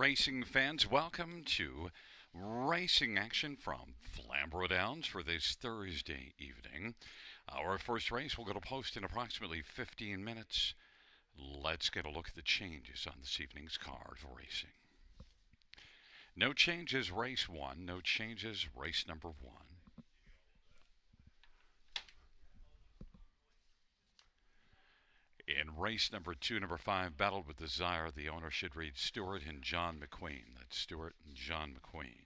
Racing fans, welcome to racing action from Flamboro Downs for this Thursday evening. Our first race will go to post in approximately 15 minutes. Let's get a look at the changes on this evening's card of racing. No changes, race one. No changes, race number one. In race number two, number five, Battled with Desire, the owner should read Stewart and John McQueen. That's Stewart and John McQueen.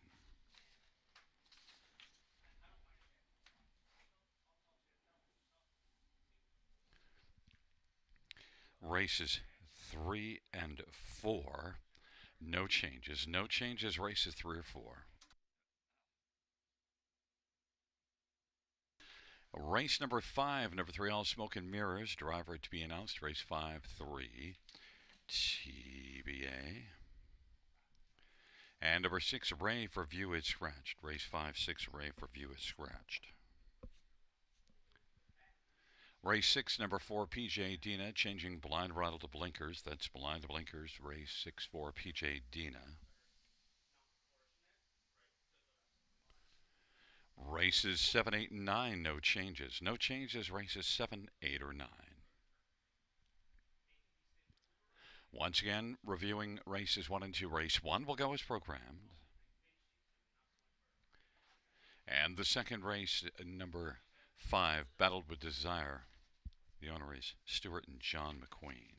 Races three and four, no changes. No changes, races three or four. Race number five, number three, All Smoke and Mirrors, driver to be announced, race 5-3, TBA. And number six, Ray for View is Scratched, race 5-6, Ray for View is Scratched. Race six, number four, PJ Dina, changing blind rattle to blinkers, that's blind blinkers, race 6-4, PJ Dina. Races 7, 8, and 9, no changes. No changes, races 7, 8, or 9. Once again, reviewing races 1 and 2. Race 1 will go as programmed. And the second race, number 5, Battled with Desire. The owner is Stewart and John McQueen.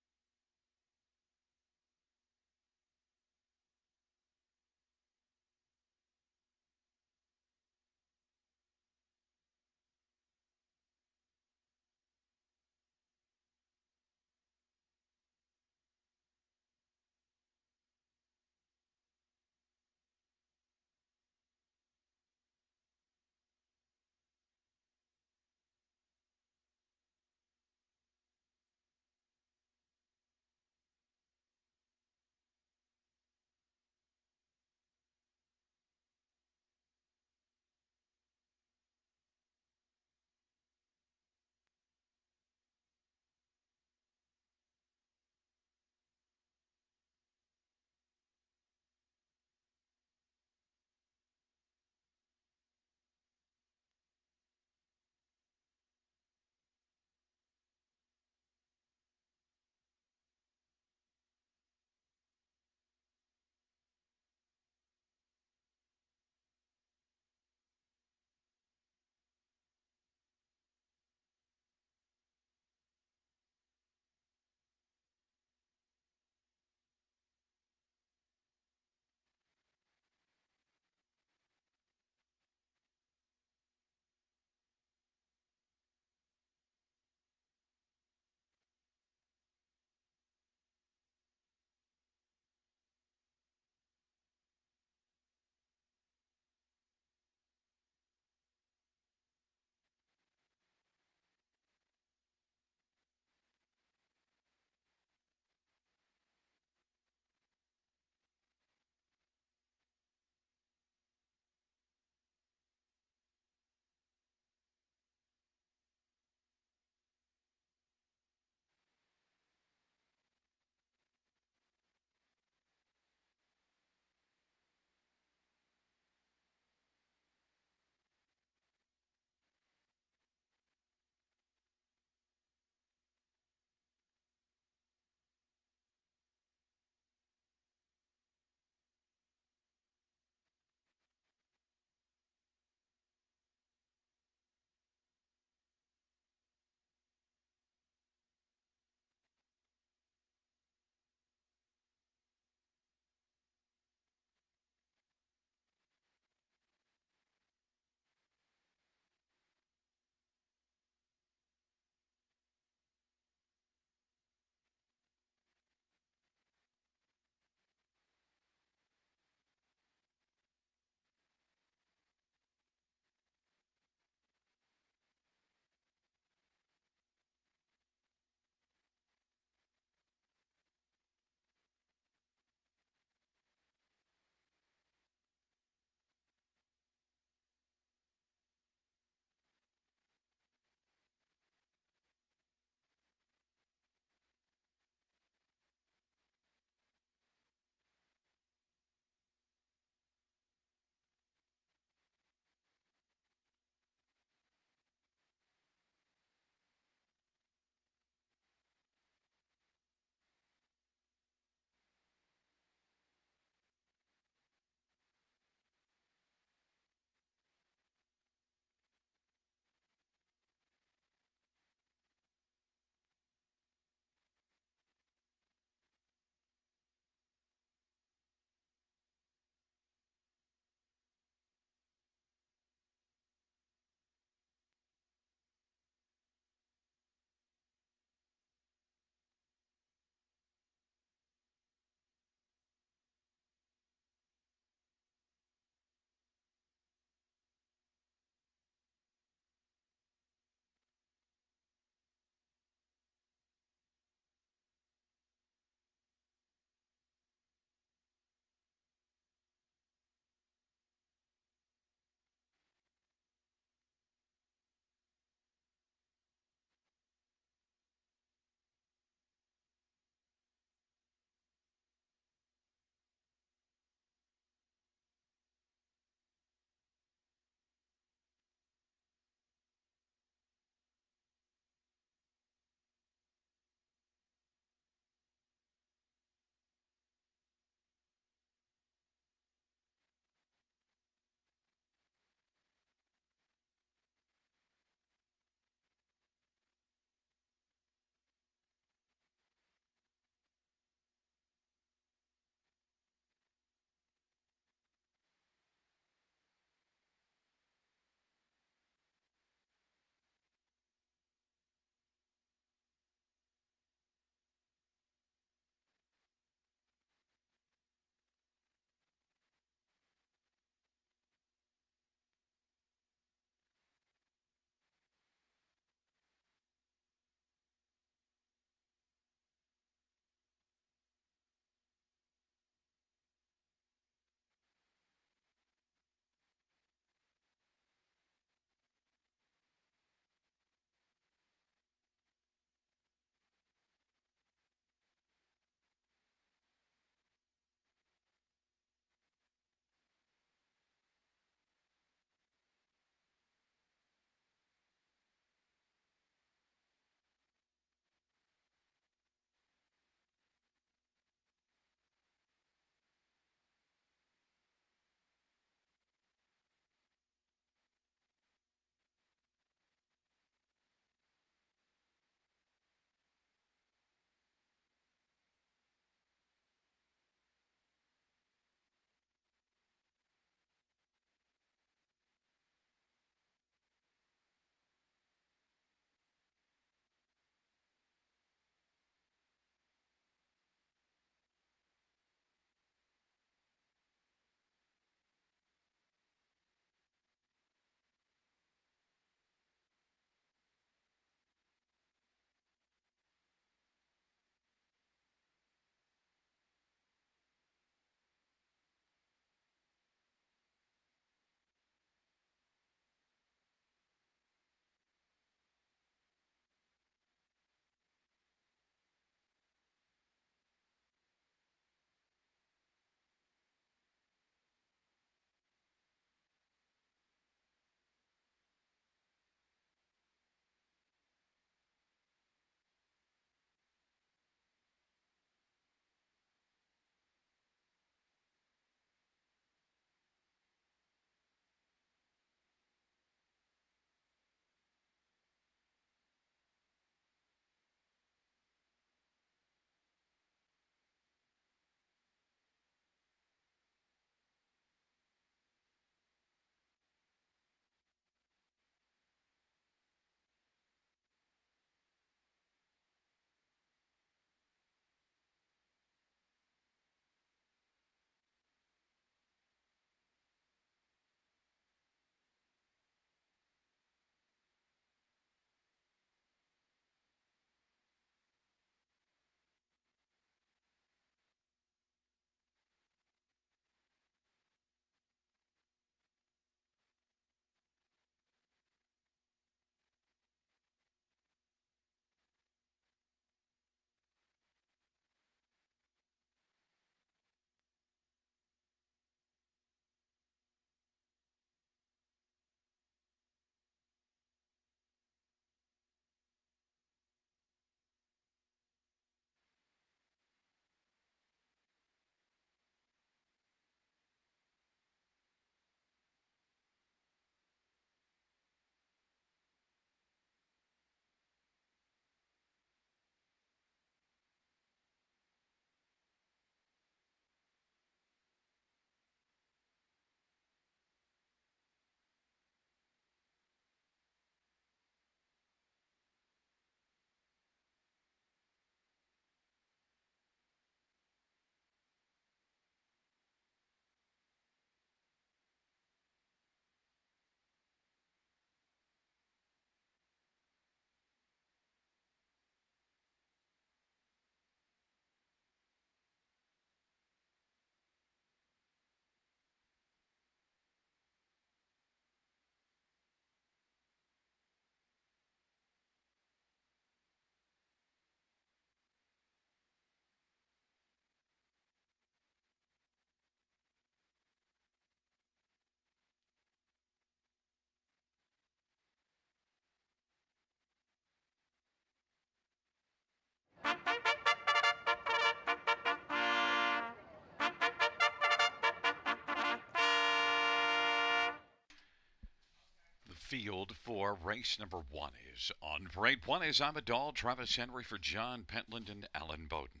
field for race number one is on parade. One is Amadal, Travis Henry for John Pentland and Alan Bowden.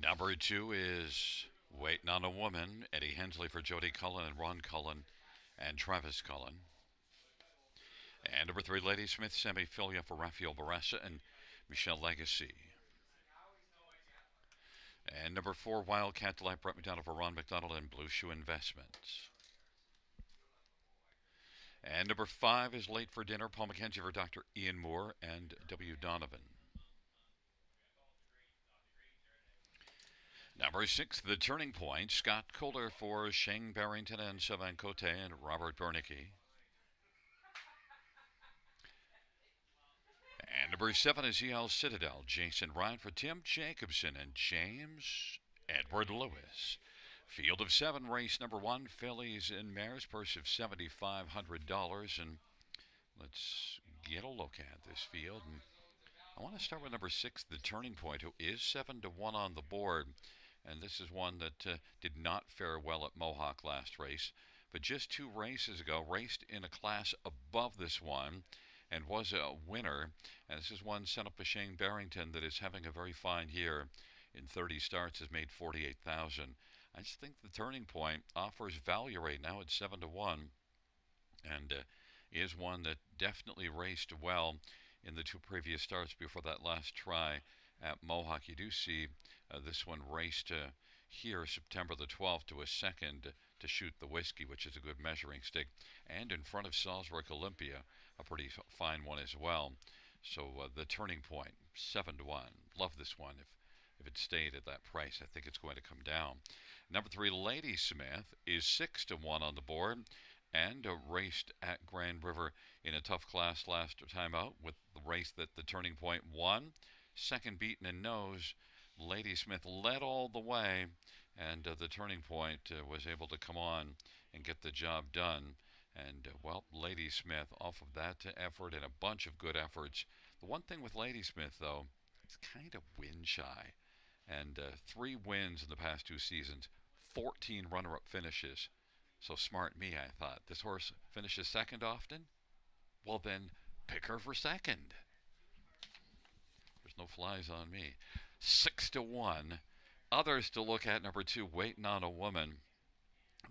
Number two is Waiting on a Woman, Eddie Hensley for Jody Cullen and Ron Cullen and Travis Cullen. And number three, Lady Smith, Sammy Filia for Rafael Baressa and Michelle Legacy. And number four, Wildcat Delight, Brett McDonald for Ron McDonald and Blue Shoe Investments. And number five is Late for Dinner, Paul McKenzie for Dr. Ian Moore and W. Donovan. Number six, The Turning Point, Scott Kohler for Shane Barrington and Savan Cote and Robert Bernicki. And number seven is EL Citadel, Jason Ryan for Tim Jacobson and James Edward Lewis. Field of seven, race number one, fillies and mares, purse of $7,500. And let's get a look at this field. And I want to start with number six, The Turning Point, who is 7-1 on the board. And this is one that did not fare well at Mohawk last race, but just two races ago raced in a class above this one and was a winner. And this is one sent up by Shane Barrington that is having a very fine year. In 30 starts, has made 48,000. I just think The Turning Point offers value right now at 7-1, and is one that definitely raced well in the two previous starts before that last try at Mohawk. You do see this one raced here September the 12th to a second to Shoot the Whiskey, which is a good measuring stick, and in front of Salzburg Olympia, a pretty fine one as well. So The Turning Point, 7-1. Love this one. If it stayed at that price, I think it's going to come down. Number three, Lady Smith, is 6-1 on the board and raced at Grand River in a tough class last time out with the race that The Turning Point won. Second beaten in nose, Lady Smith led all the way, and The Turning Point was able to come on and get the job done. And, well, Lady Smith, off of that effort and a bunch of good efforts. The one thing with Lady Smith, though, it's kind of win shy. And 3 wins in the past 2 seasons, 14 runner-up finishes. So smart me, I thought. This horse finishes second often? Well, then pick her for second. There's no flies on me. 6-1. Others to look at, number two, Waiting on a Woman.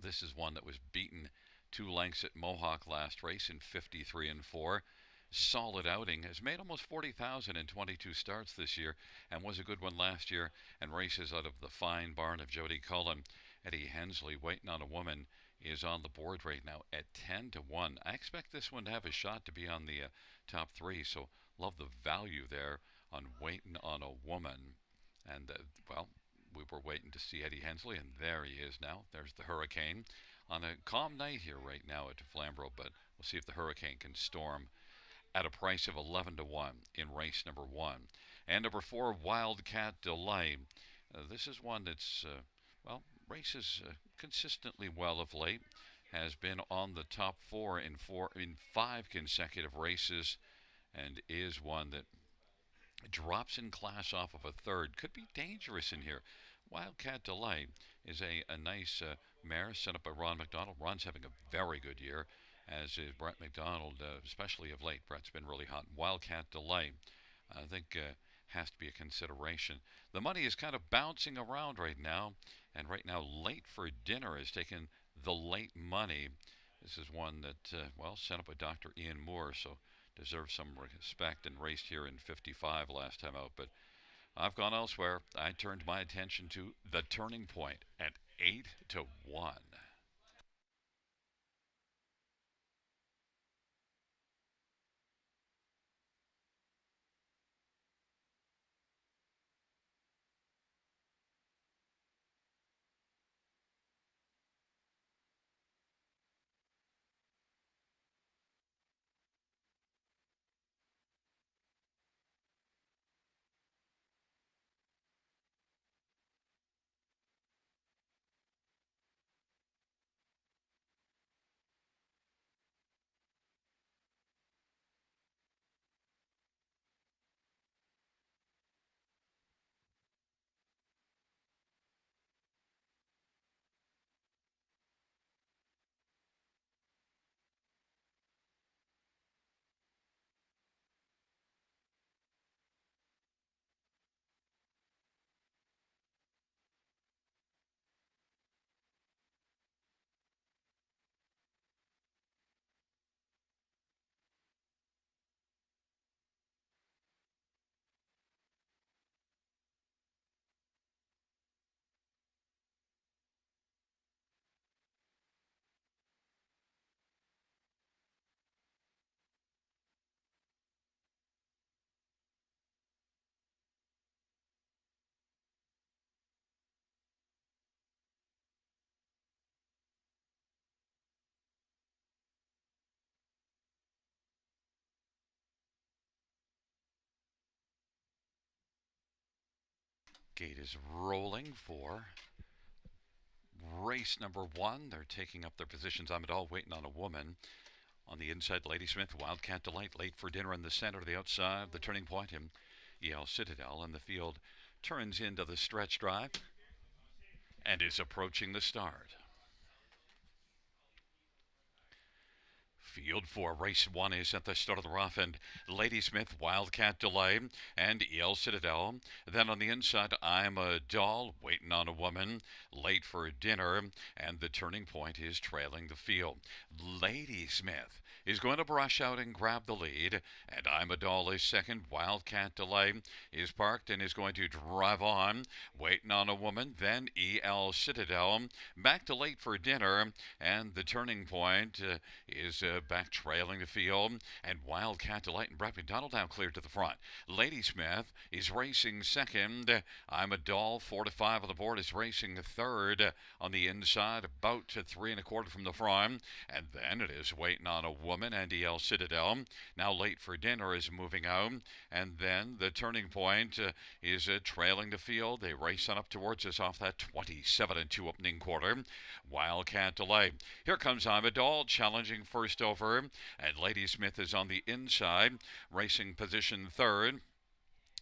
This is one that was beaten 2 lengths at Mohawk last race in 53-4. Solid outing, has made almost 40,000 in 22 starts this year, and was a good one last year, and races out of the fine barn of Jody Cullen. Eddie Hensley, Waiting on a Woman, is on the board right now at 10-1. I expect this one to have a shot to be on the top 3, so love the value there on Waiting on a Woman. And, well, we were waiting to see Eddie Hensley, and there he is now. There's the Hurricane on a calm night here right now at Flamboro, but we'll see if the Hurricane can storm at a price of 11-1 in race number one. And number four, Wildcat Delight. This is one that's, well, races consistently well of late. Has been on the top 4 in 5 consecutive races, and is one that drops in class off of a third. Could be dangerous in here. Wildcat Delight is a nice mare set up by Ron McDonald. Ron's having a very good year, as is Brett McDonald, especially of late. Brett's been really hot. Wildcat Delight, I think, has to be a consideration. The money is kind of bouncing around right now, and right now Late for Dinner has taken the late money. This is one that, well, set up by Dr. Ian Moore, so deserves some respect, and raced here in 55 last time out. But I've gone elsewhere. I turned my attention to The Turning Point at 8-1. Gate is rolling for race number one. They're taking up their positions. I'm at all waiting on a woman. On the inside, Lady Smith, Wildcat Delight, late for dinner in the center. To the outside, the turning point, and EL Citadel. And the field turns into the stretch drive and is approaching the start. Field 4, race 1 is at the start of the rough, and Ladysmith, Wildcat Delay, and EL Citadel. Then on the inside, I'm a Doll, waiting on a woman, late for dinner, and the turning point is trailing the field. Ladysmith is going to brush out and grab the lead, and I'm a Doll is second. Wildcat Delay is parked and is going to drive on, waiting on a woman. Then EL Citadel, back to late for dinner, and the turning point is back trailing the field, and Wildcat Delight and Brett McDonald now clear to the front. Ladysmith is racing second. I'm a Doll, 4 to 5 on the board, is racing third on the inside, about to 3 1/4 from the front, and then it is waiting on a woman, and EL Citadel. Now late for dinner is moving out, and then the turning point is trailing the field. They race on up towards us off that 27 2 opening quarter. Wildcat Delay. Here comes I'm a Doll challenging first over, and Ladysmith is on the inside, racing position third.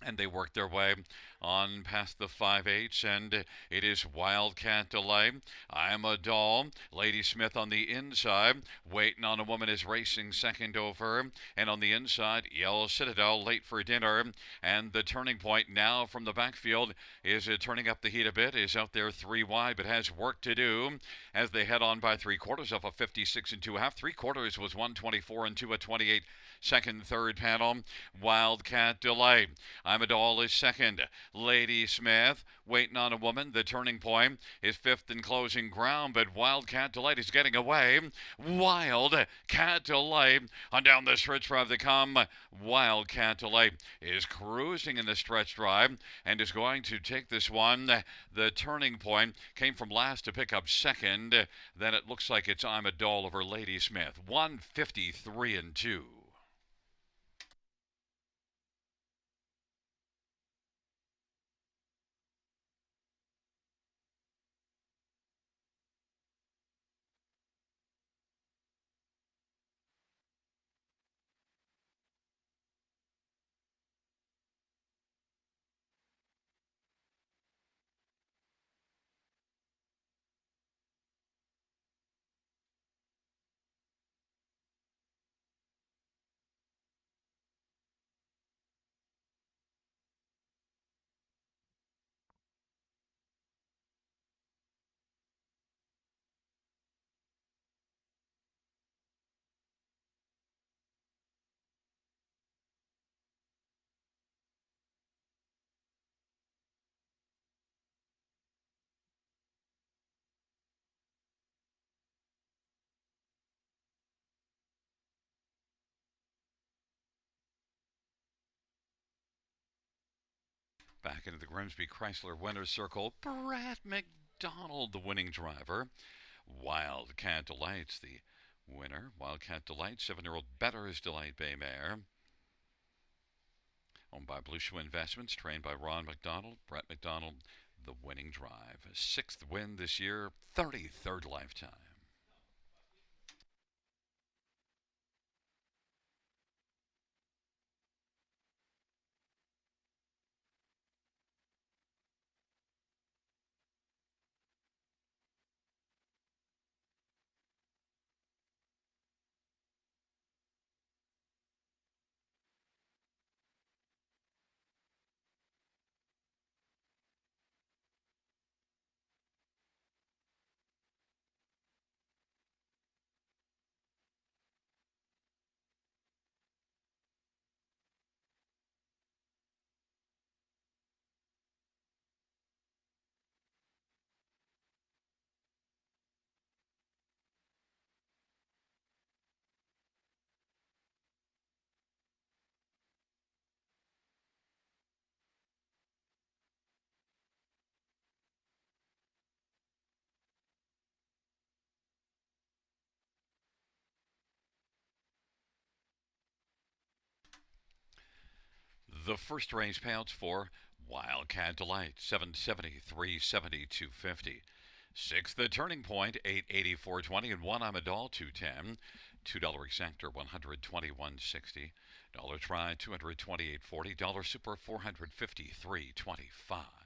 And they work their way on past the 5/8, and it is Wildcat Delay. I'm a Doll. Ladysmith on the inside, waiting on a woman, is racing second over, and on the inside, EL Citadel, late for dinner, and the turning point now from the backfield is turning up the heat a bit, is out there 3 wide, but has work to do as they head on by 3/4 of a 56 2 1/2. 3/4 was 124 2 a 28. Second, third panel, Wildcat Delay. I'm a Doll is second. Ladysmith, waiting on a woman. The turning point is fifth and closing ground, but Wildcat Delay is getting away. Wildcat Delay on down the stretch drive they come. Wildcat Delay is cruising in the stretch drive and is going to take this one. The turning point came from last to pick up second. Then it looks like it's I'm a Doll over Ladysmith. 153 2. Back into the Grimsby Chrysler winner's circle, Brett McDonald, the winning driver. Wildcat Delight's the winner. Wildcat Delight, 7-year-old Better's Delight Bay Mare. Owned by Blue Shoe Investments, trained by Ron McDonald. Brett McDonald, the winning drive. 6th win this year, 33rd lifetime. The first race payouts for Wildcat Delight, 770, 370, 250. Sixth, The Turning Point, 880, 420. And one I'm a doll, 210. $2 exactor, 121.60. Dollar Try, 228.40. Dollar Super, 453.25.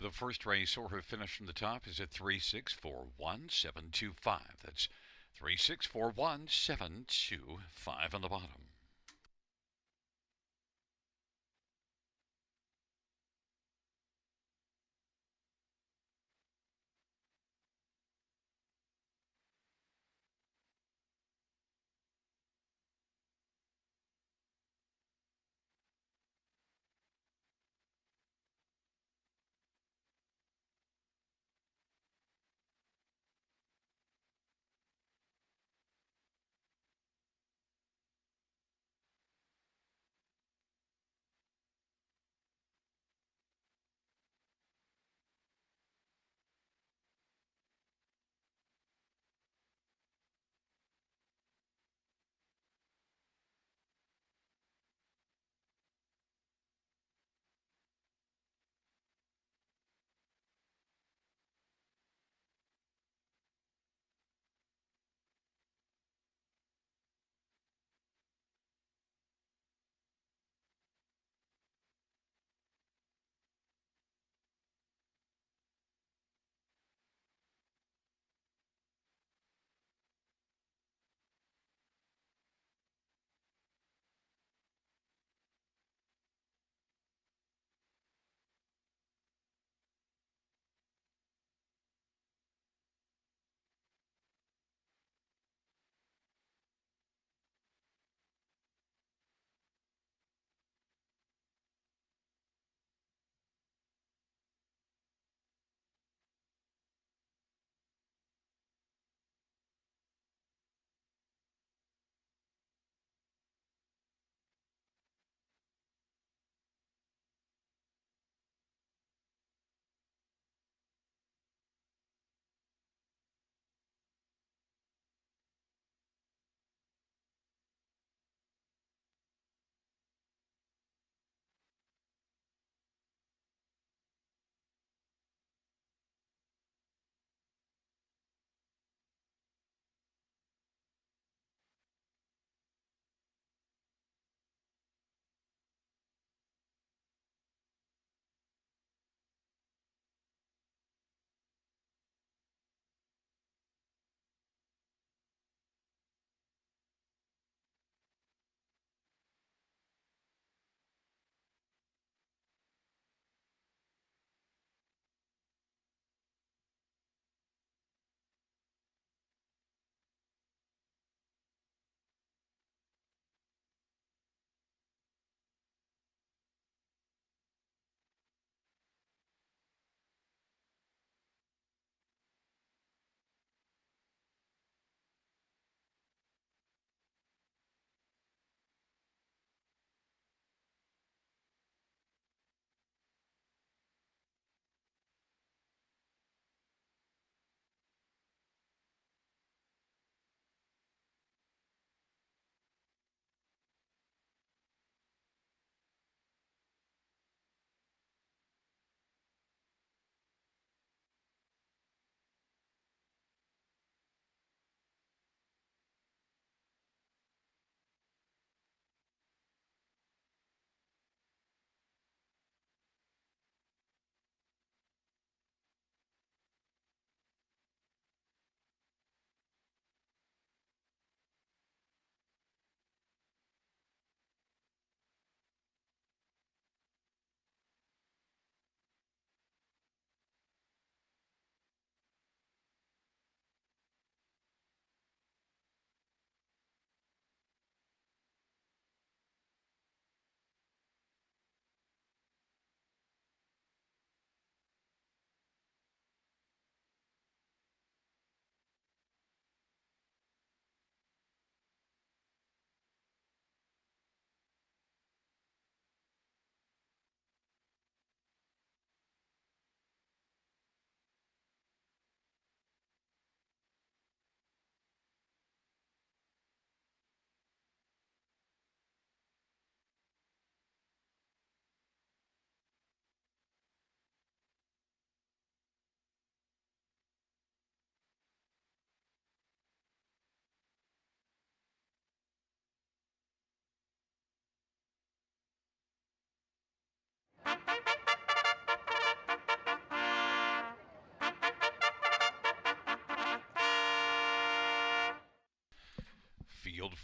The first race order finish from the top is at 3641725. That's 3641725 on the bottom.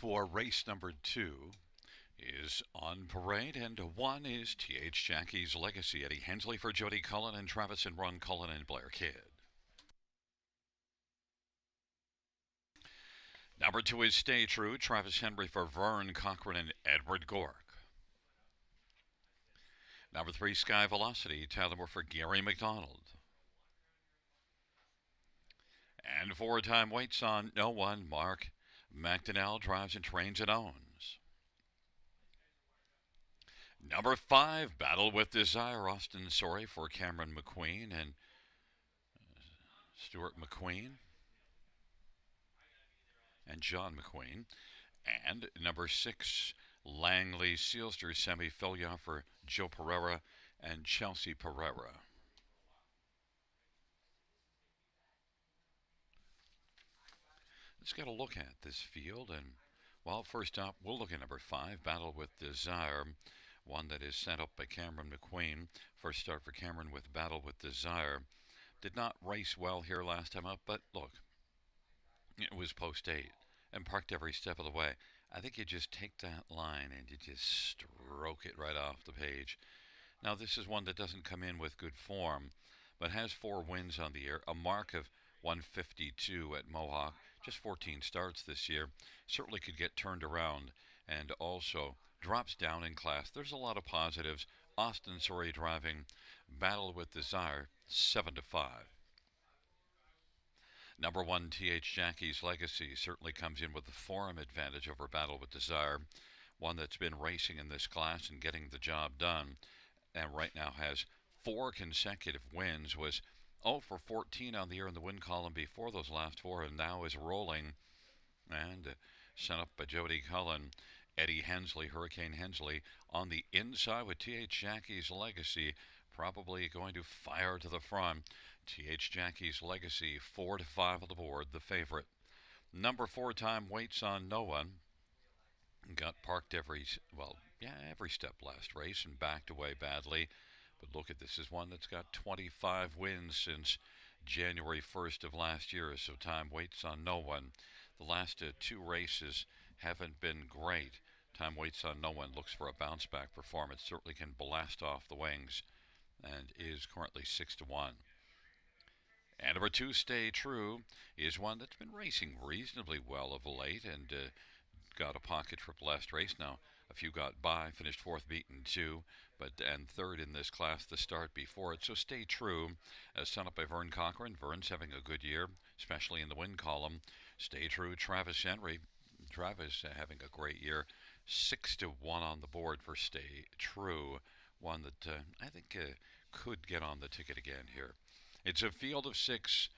for race number 2 is on parade, and 1 is T.H. Jackie's Legacy. Eddie Hensley for Jody Cullen and Travis and Ron Cullen and Blair Kidd. Number 2 is Stay True, Travis Henry for Vern Cochran and Edward Gork. Number 3, Sky Velocity, Tyler Moore for Gary McDonald. And 4-time waits on No One, Mark McDonnell drives and trains and owns. Number 5, Battle with Desire, Austin Sorry for Cameron McQueen and Stuart McQueen and John McQueen. And number 6, Langley Sealster Semi Filia for Joe Pereira and Chelsea Pereira. Let's get a look at this field. And, well, first up, we'll look at number 5, Battle with Desire, one that is set up by Cameron McQueen. First start for Cameron with Battle with Desire. Did not race well here last time up, but look, it was post 8 and parked every step of the way. I think you just take that line and you just stroke it right off the page. Now, this is one that doesn't come in with good form, but has 4 wins on the year, a mark of 152 at Mohawk, just 14 starts this year. Certainly could get turned around, and also drops down in class. There's a lot of positives. Austin Sorry driving, Battle with Desire, 7-5. Number 1, T.H. Jackie's Legacy certainly comes in with the form advantage over Battle with Desire, one that's been racing in this class and getting the job done, and right now has 4 consecutive wins, was 0 for 14 on the year in the win column before those last 4, and now is rolling, and sent up by Jody Cullen. Eddie Hensley, Hurricane Hensley, on the inside with T.H. Jackie's Legacy, probably going to fire to the front. T.H. Jackie's Legacy, 4-5 on the board, the favorite. Number 4-time waits on No One. Got parked every step last race and backed away badly. But look at this is one that's got 25 wins since January 1st of last year, so time waits on No One. The last 2 races haven't been great. Time waits on No One, looks for a bounce back performance, certainly can blast off the wings, and is currently 6-1. And number 2, Stay True, is one that's been racing reasonably well of late and got a pocket trip last race. Now, a few got by, finished 4th, beaten 2, and 3rd in this class the start before it. So Stay True, sent up by Vern Cochran. Vern's having a good year, especially in the win column. Stay True, Travis Henry. Travis having a great year. 6-1 on the board for Stay True, one that I think could get on the ticket again here. It's a field of 6.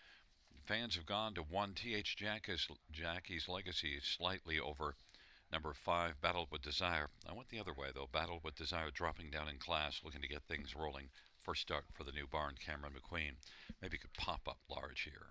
Fans have gone to 1, T.H. Jackie's Legacy, slightly over number 5, Battle with Desire. I went the other way, though. Battle with Desire dropping down in class, looking to get things rolling. First start for the new barn, Cameron McQueen. Maybe could pop up large here.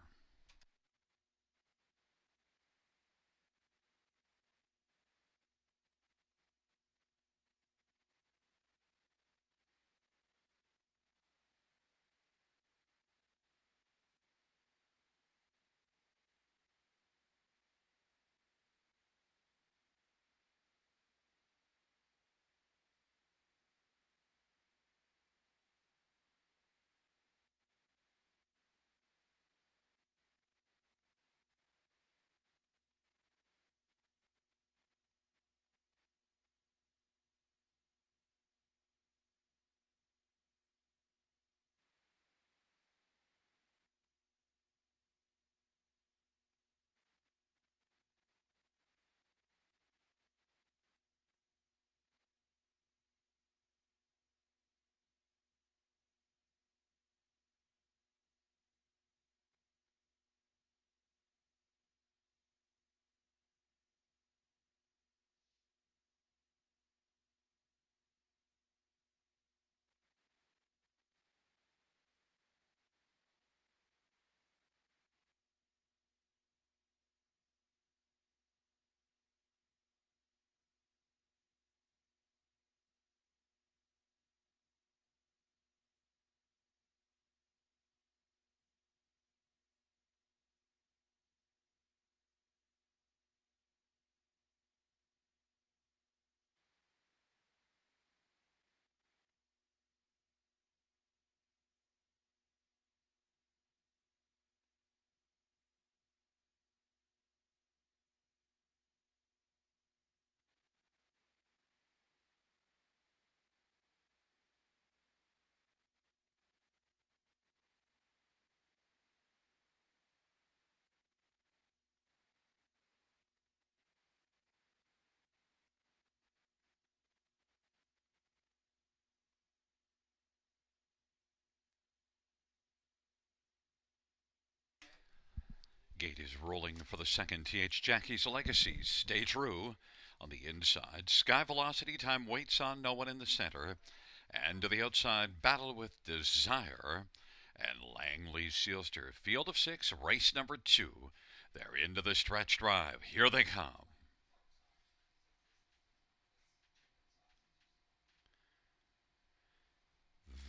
Gate is rolling for the second. TH Jackie's Legacy. Stay true. On the inside, Sky Velocity. Time waits on no one in the center. And to the outside, Battle with Desire. And Langley Sealster. Field of 6, race number 2. They're into the stretch drive. Here they come.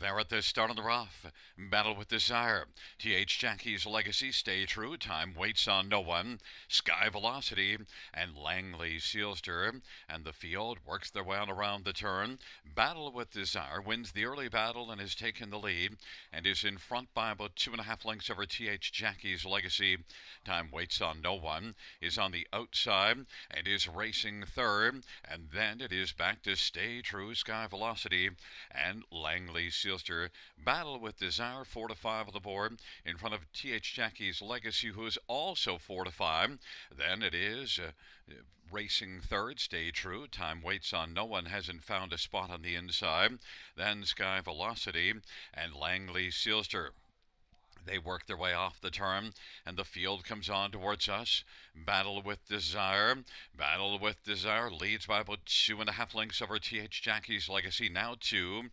They're at the start of the rough. Battle with Desire. TH Jackie's Legacy. Stay true. Time waits on no one. Sky Velocity and Langley Sealster. And the field works their way on around the turn. Battle with Desire wins the early battle and has taken the lead and is in front by about 2.5 lengths over TH Jackie's Legacy. Time waits on no one is on the outside and is racing third. And then it is back to Stay True, Sky Velocity and Langley Sealster. Battle with Desire 4 to 5 on the board in front of TH Jackie's Legacy, who is also 4 to 5. Then it is racing third, Stay True. Time waits on no one, hasn't found a spot on the inside. Then Sky Velocity and Langley Sealster. They work their way off the turn, and the field comes on towards us. Battle with Desire. Battle with Desire leads by about 2.5 lengths over TH Jackie's Legacy, now 2.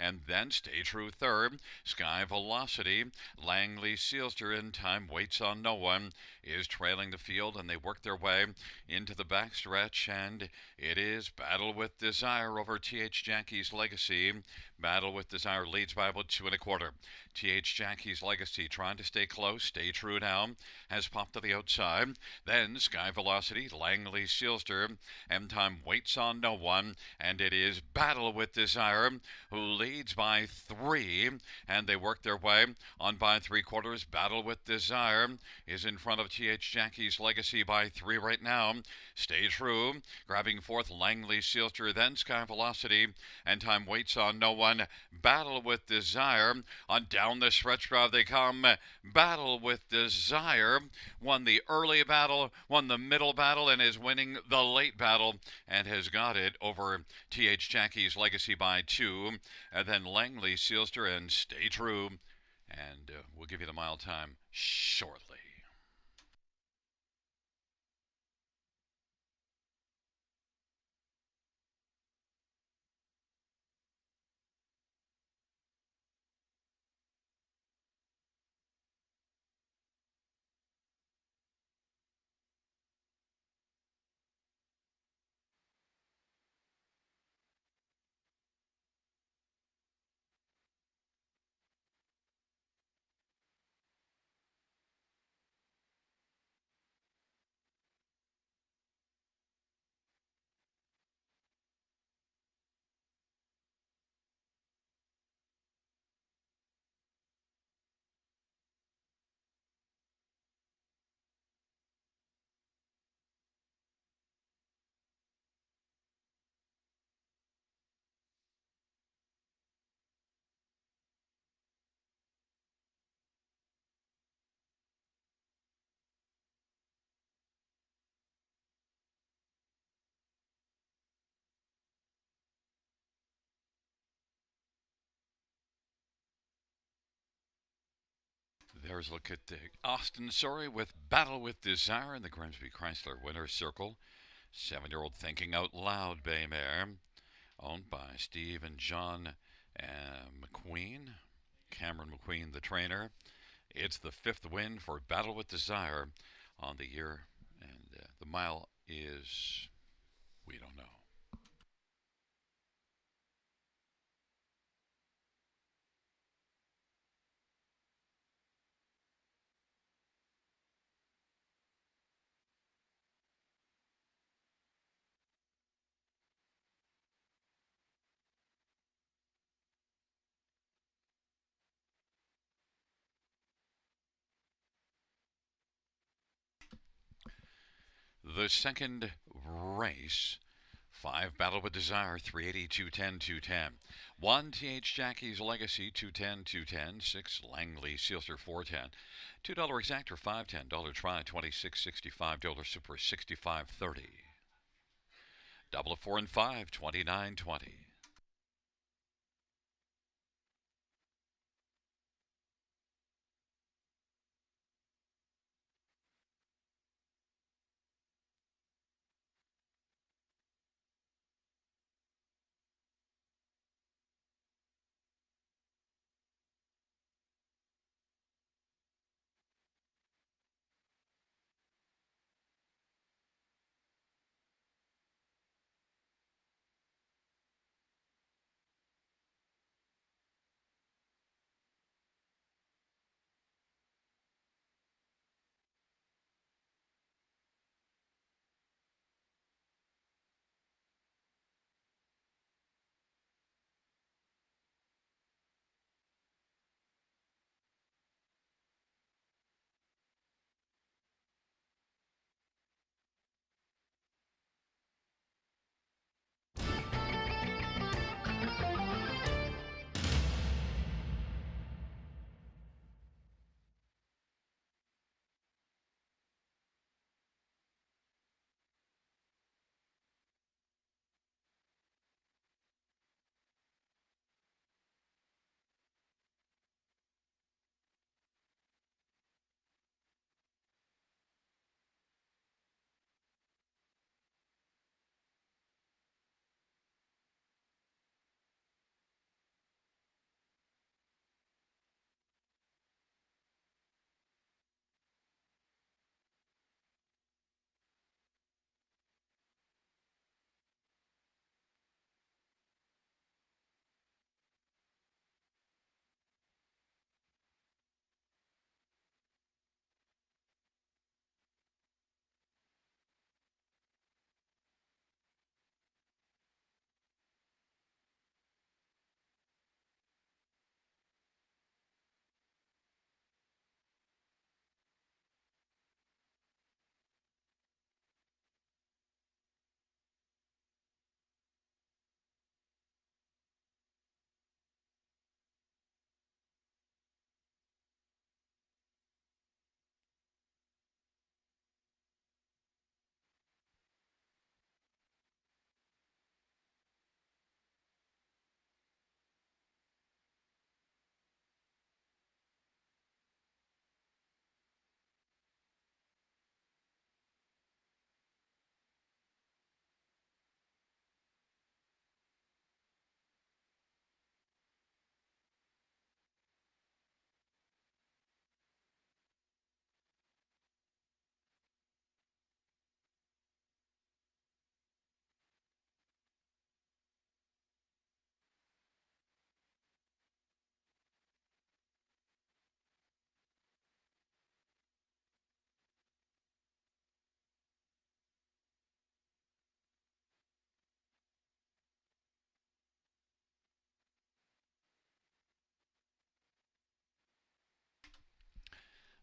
And then Stay True third. Sky Velocity. Langley Sealster in Time waits on no one is trailing the field, and they work their way into the backstretch, and it is Battle with Desire over TH Jackie's Legacy. Battle with Desire leads by about 2.25. TH Jackie's Legacy trying to stay close. Stay True now has popped to the outside. Then Sky Velocity, Langley Sealster, and Time waits on no one, and it is Battle with Desire who leads by 3, and they work their way on by 3/4. Battle with Desire is in front of TH Jackie's Legacy by 3 right now. Stay True grabbing fourth, Langley Sealster, then Sky Velocity, and Time waits on no one. Battle with Desire on down the stretch drive they come. Battle with Desire won the early battle, won the middle battle, and is winning the late battle, and has got it over TH Jackie's Legacy by 2. And then Langley Sealster and Stay True, and we'll give you the mile time shortly. There's a look at Austin Surrey with Battle with Desire in the Grimsby Chrysler Winner's Circle. 7-year-old Thinking Out Loud Bay Mare, owned by Steve and John McQueen. Cameron McQueen, the trainer. It's the 5th win for Battle with Desire on the year, and the mile is, we don't know. The second race, 5 Battle with Desire, 380, 210, 210. 1 TH Jackie's Legacy, 210, 210. 6 Langley Sealster, 410. $2 exactor, 510. $1 try, 26.65. $1 super, 65.30. Double of 4 and 5, 29.20.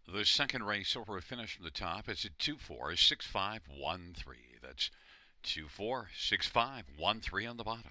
The second race over a finish from the top is at 246513. That's 246513 on the bottom.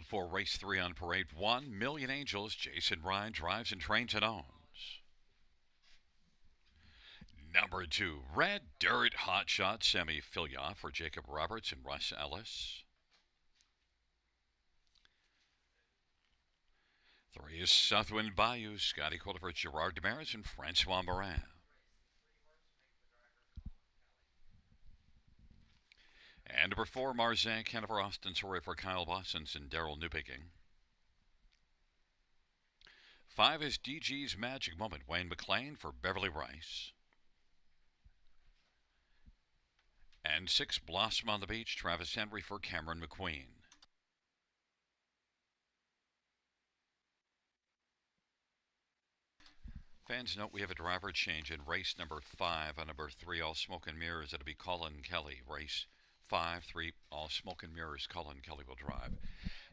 For race 3 on parade 1, Million Angels, Jason Ryan drives and trains and owns. Number 2, Red Dirt Hot Shot Semi Filia for Jacob Roberts and Russ Ellis. 3 is Southwind Bayou, Scotty Coulter, Gerard Demaris, and Francois Morin. And number 4, Marzank, Hanover, Austin, Sorry for Kyle Bossons and Daryl Newpicking. 5 is DG's Magic Moment, Wayne McLean for Beverly Rice. And 6, Blossom on the Beach, Travis Henry for Cameron McQueen. Fans note we have a driver change in race number 5 on number 3, All Smoke and Mirrors. It'll be Colin Kelly. Race 5, 3, All Smoke and Mirrors. Colin Kelly will drive.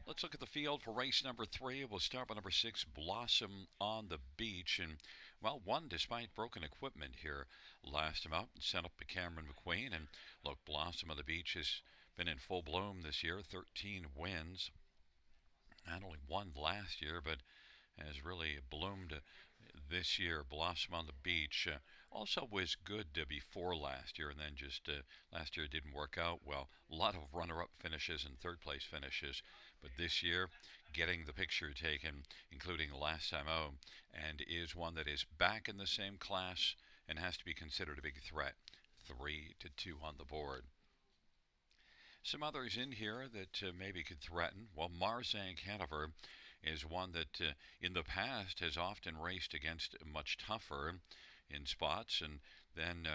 Let's look at the field for race number 3. We'll start with number 6, Blossom on the Beach. And, well, won despite broken equipment here last time out and sent up to Cameron McQueen. And, look, Blossom on the Beach has been in full bloom this year, 13 wins. Not only won last year, but has really bloomed this year. Blossom on the Beach also was good before last year, and then just last year it didn't work out well. A lot of runner-up finishes and third-place finishes, but this year getting the picture taken, including last time out, and is one that is back in the same class and has to be considered a big threat. 3-2 on the board. Some others in here that maybe could threaten. Well, Marzank Hanover is one that in the past has often raced against much tougher in spots, and then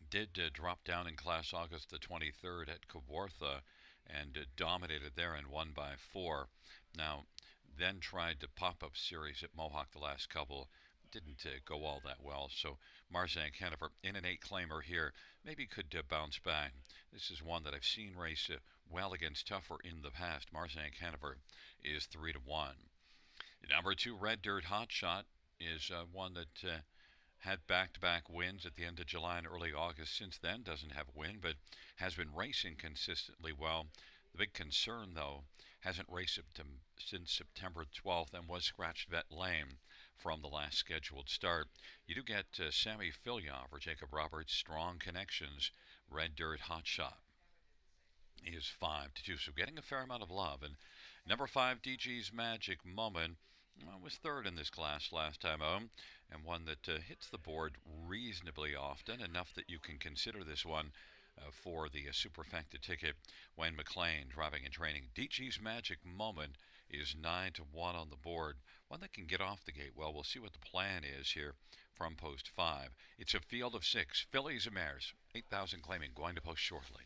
did drop down in class August the 23rd at Kawartha and dominated there and won by 4. Now, then tried to pop-up series at Mohawk the last couple. Didn't go all that well, so Marzank Hanover in an 8-claimer here maybe could bounce back. This is one that I've seen race well against tougher in the past. Marzank Hanover is 3-1. Number 2, Red Dirt Hot Shot is one that had back-to-back wins at the end of July and early August. Since then, doesn't have a win, but has been racing consistently well. The big concern, though, hasn't raced since September 12th and was scratched vet lame from the last scheduled start. You do get Sammy Filia for Jacob Roberts, strong connections, Red Dirt Hot Shot is 5-2, so getting a fair amount of love. And number 5, DG's Magic Moment, was third in this class last time out, and one that hits the board reasonably often, enough that you can consider this one for the Superfecta ticket. Wayne McLean driving and training. DG's Magic Moment is 9-1 on the board. One that can get off the gate well. We'll see what the plan is here from post 5. It's a field of 6. Fillies and mares. 8,000 claiming. Going to post shortly.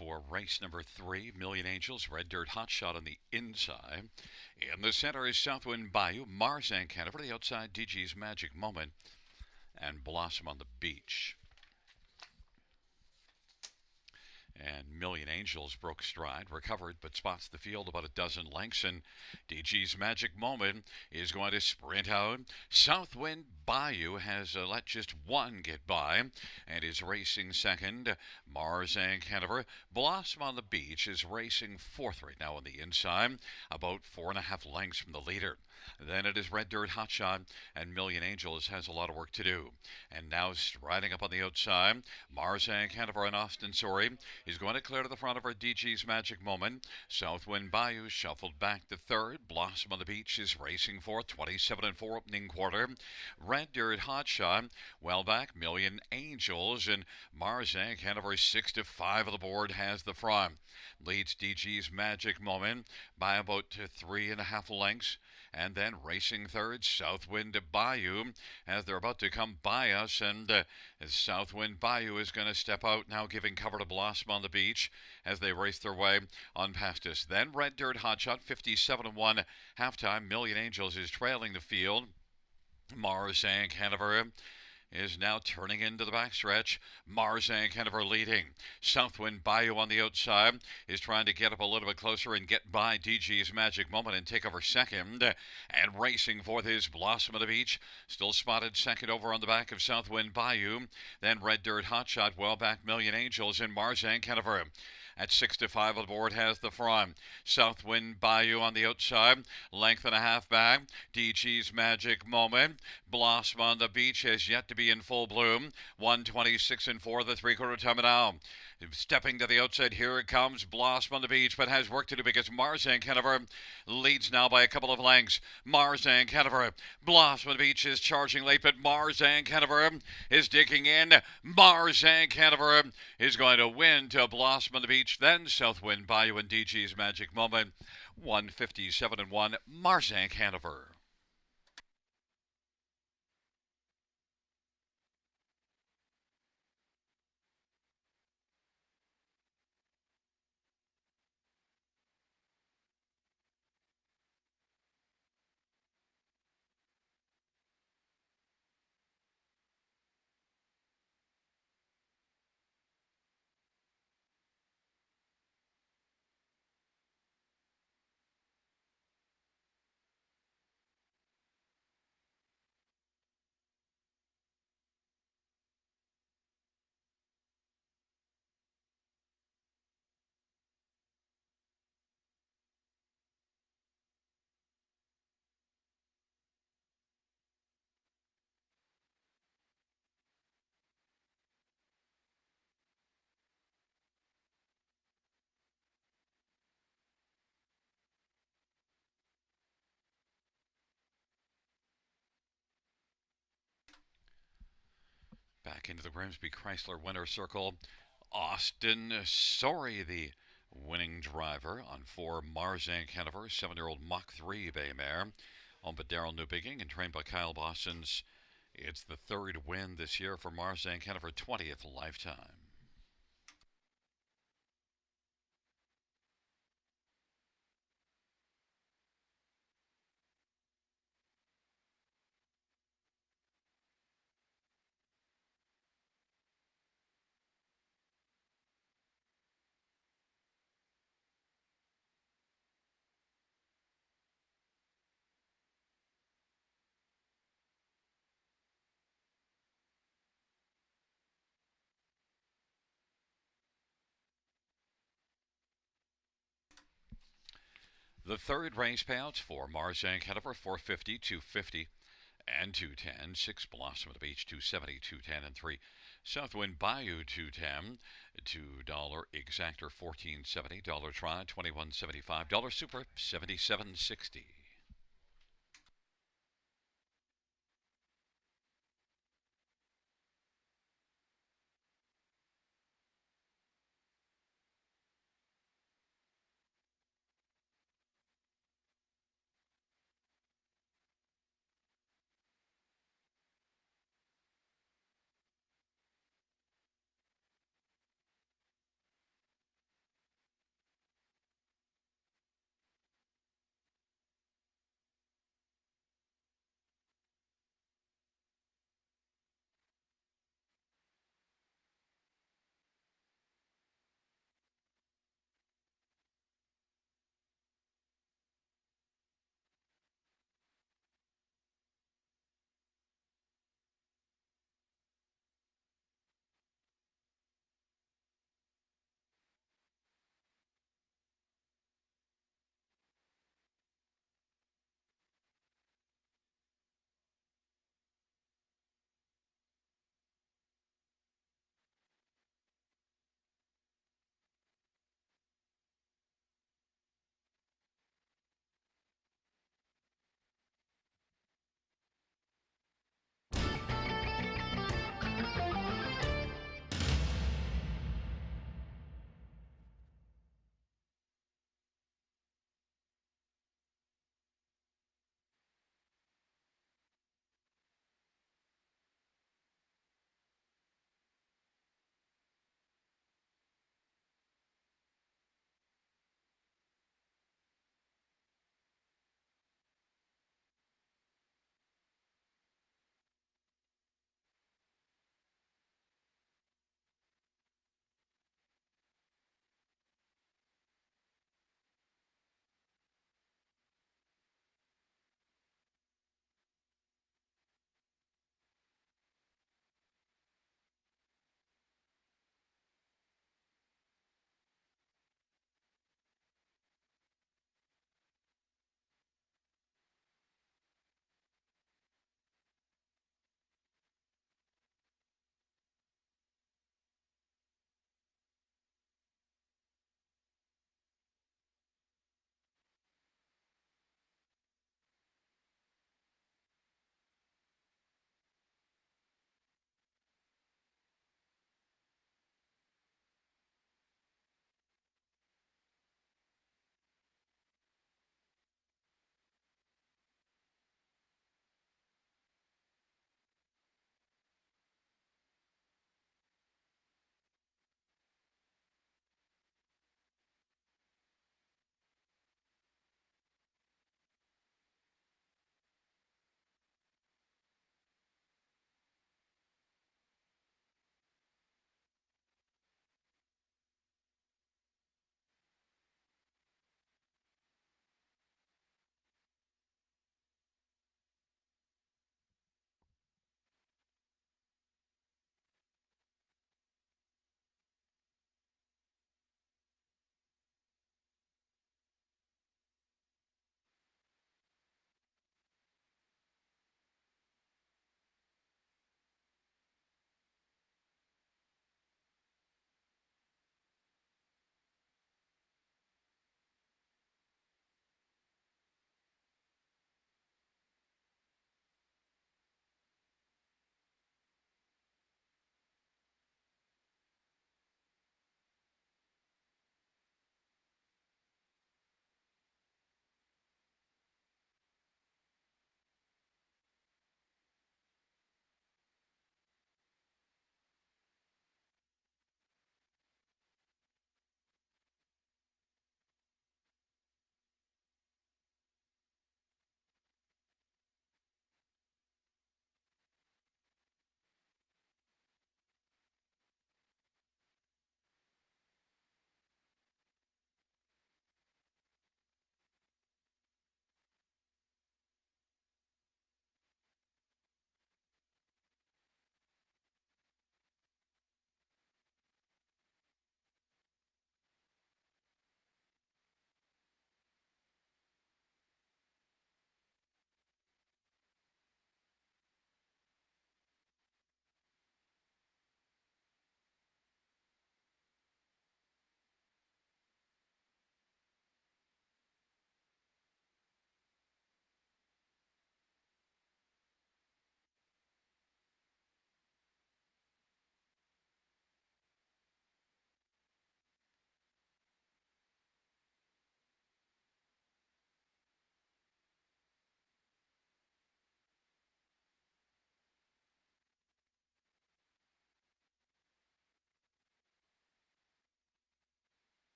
for race number 3. Million Angels, Red Dirt Hot Shot on the inside. In the center is Southwind Bayou, Mars and Canterbury. The outside, DG's Magic Moment, and Blossom on the Beach. And Million Angels broke stride, recovered, but spots the field about a dozen lengths. And DG's Magic Moment is going to sprint out. Southwind Bayou has let just one get by and is racing second. Mars and Canterbury. Blossom on the Beach is racing fourth right now on the inside, about 4.5 lengths from the leader. Then it is Red Dirt Hotshot, and Million Angels has a lot of work to do. And now striding up on the outside, Mars and Canterbury and Austin Sorry is going to clear to the front of our DG's Magic Moment. Southwind Bayou shuffled back to third. Blossom on the Beach is racing fourth, 27-4 opening quarter. Red Dirt Hotshot well back. Million Angels and Mars and Canterbury 6-5 of the board has the front. Leads DG's Magic Moment by about 3.5 lengths. And then racing third, Southwind Bayou, as they're about to come by us. And Southwind Bayou is going to step out now, giving cover to Blossom on the Beach as they race their way on past us. Then Red Dirt Hotshot, 57-1 halftime. Million Angels is trailing the field. Mars and Canterbury is now turning into the backstretch. Mars and Canterbury leading. Southwind Bayou on the outside is trying to get up a little bit closer and get by DG's Magic Moment and take over second. And racing fourth is Blossom of the Beach, still spotted second over on the back of Southwind Bayou. Then Red Dirt Hotshot, well back Million Angels, and Mars and Canterbury at 6-5 on the board has the front. Southwind Bayou on the outside, length and a half back. DG's Magic Moment. Blossom on the Beach has yet to be in full bloom. 126-4 the three-quarter time now. Stepping to the outside, here it comes. Blossom on the Beach, but has work to do because Mars and Canterbury leads now by a couple of lengths. Mars and Canterbury. Blossom on the Beach is charging late, but Mars and Canterbury is digging in. Mars and Canterbury is going to win to Blossom on the Beach. Then Southwind Bayou and DG's Magic Moment. 157-1, Mars and Canterbury. Back into the Grimsby Chrysler winner circle. Austin Sorry, the winning driver on 4 Mars and Canterbury, 7-year-old Mach 3 Bay Mare. Owned by Daryl Newbigging and trained by Kyle Boston's. It's the third win this year for Mars and Canterbury, 20th lifetime. The third race payouts for Mars and Canterbury, 450, 250, and 210. 6 Blossom at the Beach, 270, 210, and 3 Southwind Bayou, 210. $2 exactor, 14.70. Dollar try, 21.75. Dollar super, 77.60.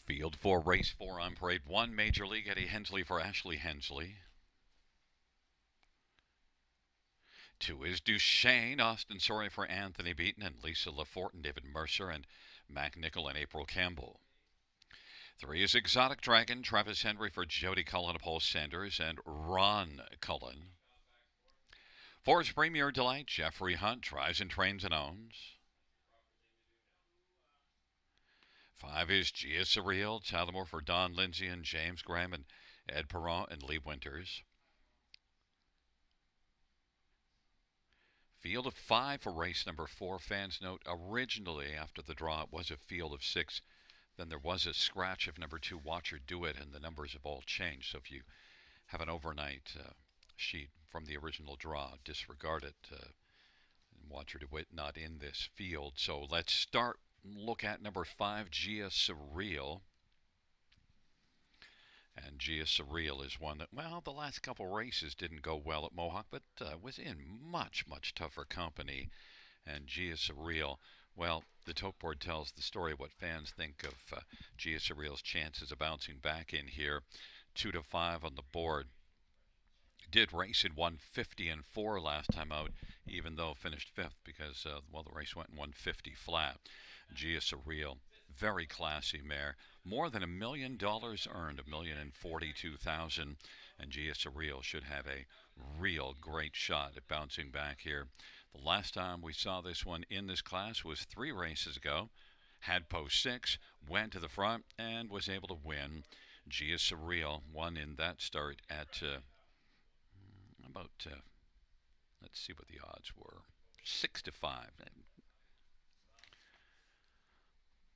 Field 4, Race 4 on Parade 1, Major League, Eddie Hensley for Ashley Hensley. 2 is Duchesne, Austin Sorry for Anthony Beaton, and Lisa Lafort and David Mercer, and Mac Nichol and April Campbell. 3 is Exotic Dragon, Travis Henry for Jody Cullen, Paul Sanders, and Ron Cullen. 4 is Premier Delight, Jeffrey Hunt, drives and trains and owns. 5 is Gia Surreal, Tyler Moore for Don Lindsay and James Graham and Ed Perron and Lee Winters. Field of 5 for race number 4. Fans note originally after the draw it was a field of 6. Then there was a scratch of number 2, Watcher Do It, and the numbers have all changed. So if you have an overnight sheet from the original draw, disregard it. Watcher Do It not in this field. So let's start. Look at number 5, Gia Surreal. And Gia Surreal is one that, well, the last couple races didn't go well at Mohawk, but was in much, much tougher company. And Gia Surreal, well, the tote board tells the story of what fans think of Gia Surreal's chances of bouncing back in here. 2 to 5 on the board. Did race in 150 and 4 last time out, even though finished 5th because, well, the race went in 150 flat. Gia Surreal, very classy mare. More than $1 million earned, $1,042,000, and Gia Surreal should have a real great shot at bouncing back here. The last time we saw this one in this class was 3 races ago. Had post 6, went to the front, and was able to win. Gia Surreal won in that start at let's see what the odds were, 6 to 5.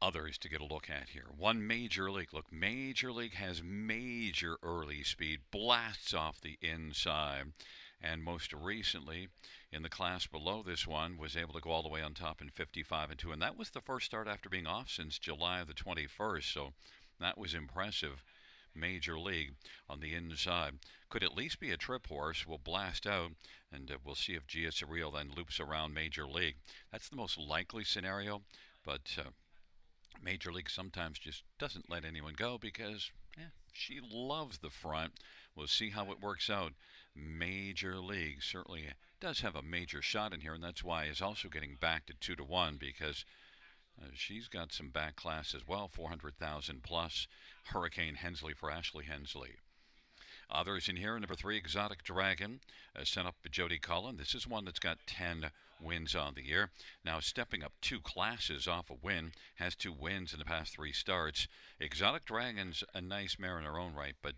Others to get a look at here. 1 Major League. Look, Major League has major early speed, blasts off the inside, and most recently in the class below this one was able to go all the way on top in 55 and 2, and that was the first start after being off since July the 21st, so that was impressive. Major League on the inside could at least be a trip horse. We'll blast out, and we'll see if Gia Surreal then loops around Major League. That's the most likely scenario, but Major League sometimes just doesn't let anyone go because she loves the front. We'll see how it works out. Major League certainly does have a major shot in here, and that's why he's also getting back to 2 to 1 because she's got some back class as well, 400,000 plus. Hurricane Hensley for Ashley Hensley. Others in here, number 3, Exotic Dragon, sent up by Jody Cullen. This is one that's got 10 wins on the year. Now stepping up 2 classes off a win, has 2 wins in the past 3 starts. Exotic Dragon's a nice mare in her own right, but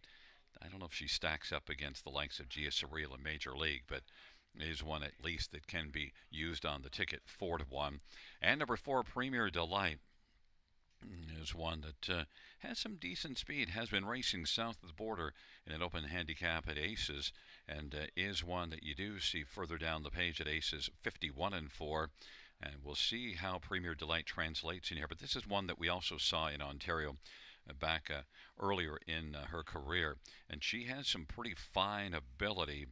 I don't know if she stacks up against the likes of Gia Surreal in Major League, but is one at least that can be used on the ticket, 4 to 1. And number 4, Premier Delight, is one that has some decent speed, has been racing south of the border in an open handicap at Aces, and is one that you do see further down the page at Aces, 51 and 4. And we'll see how Premier Delight translates in here. But this is one that we also saw in Ontario back earlier in her career, and she has some pretty fine ability.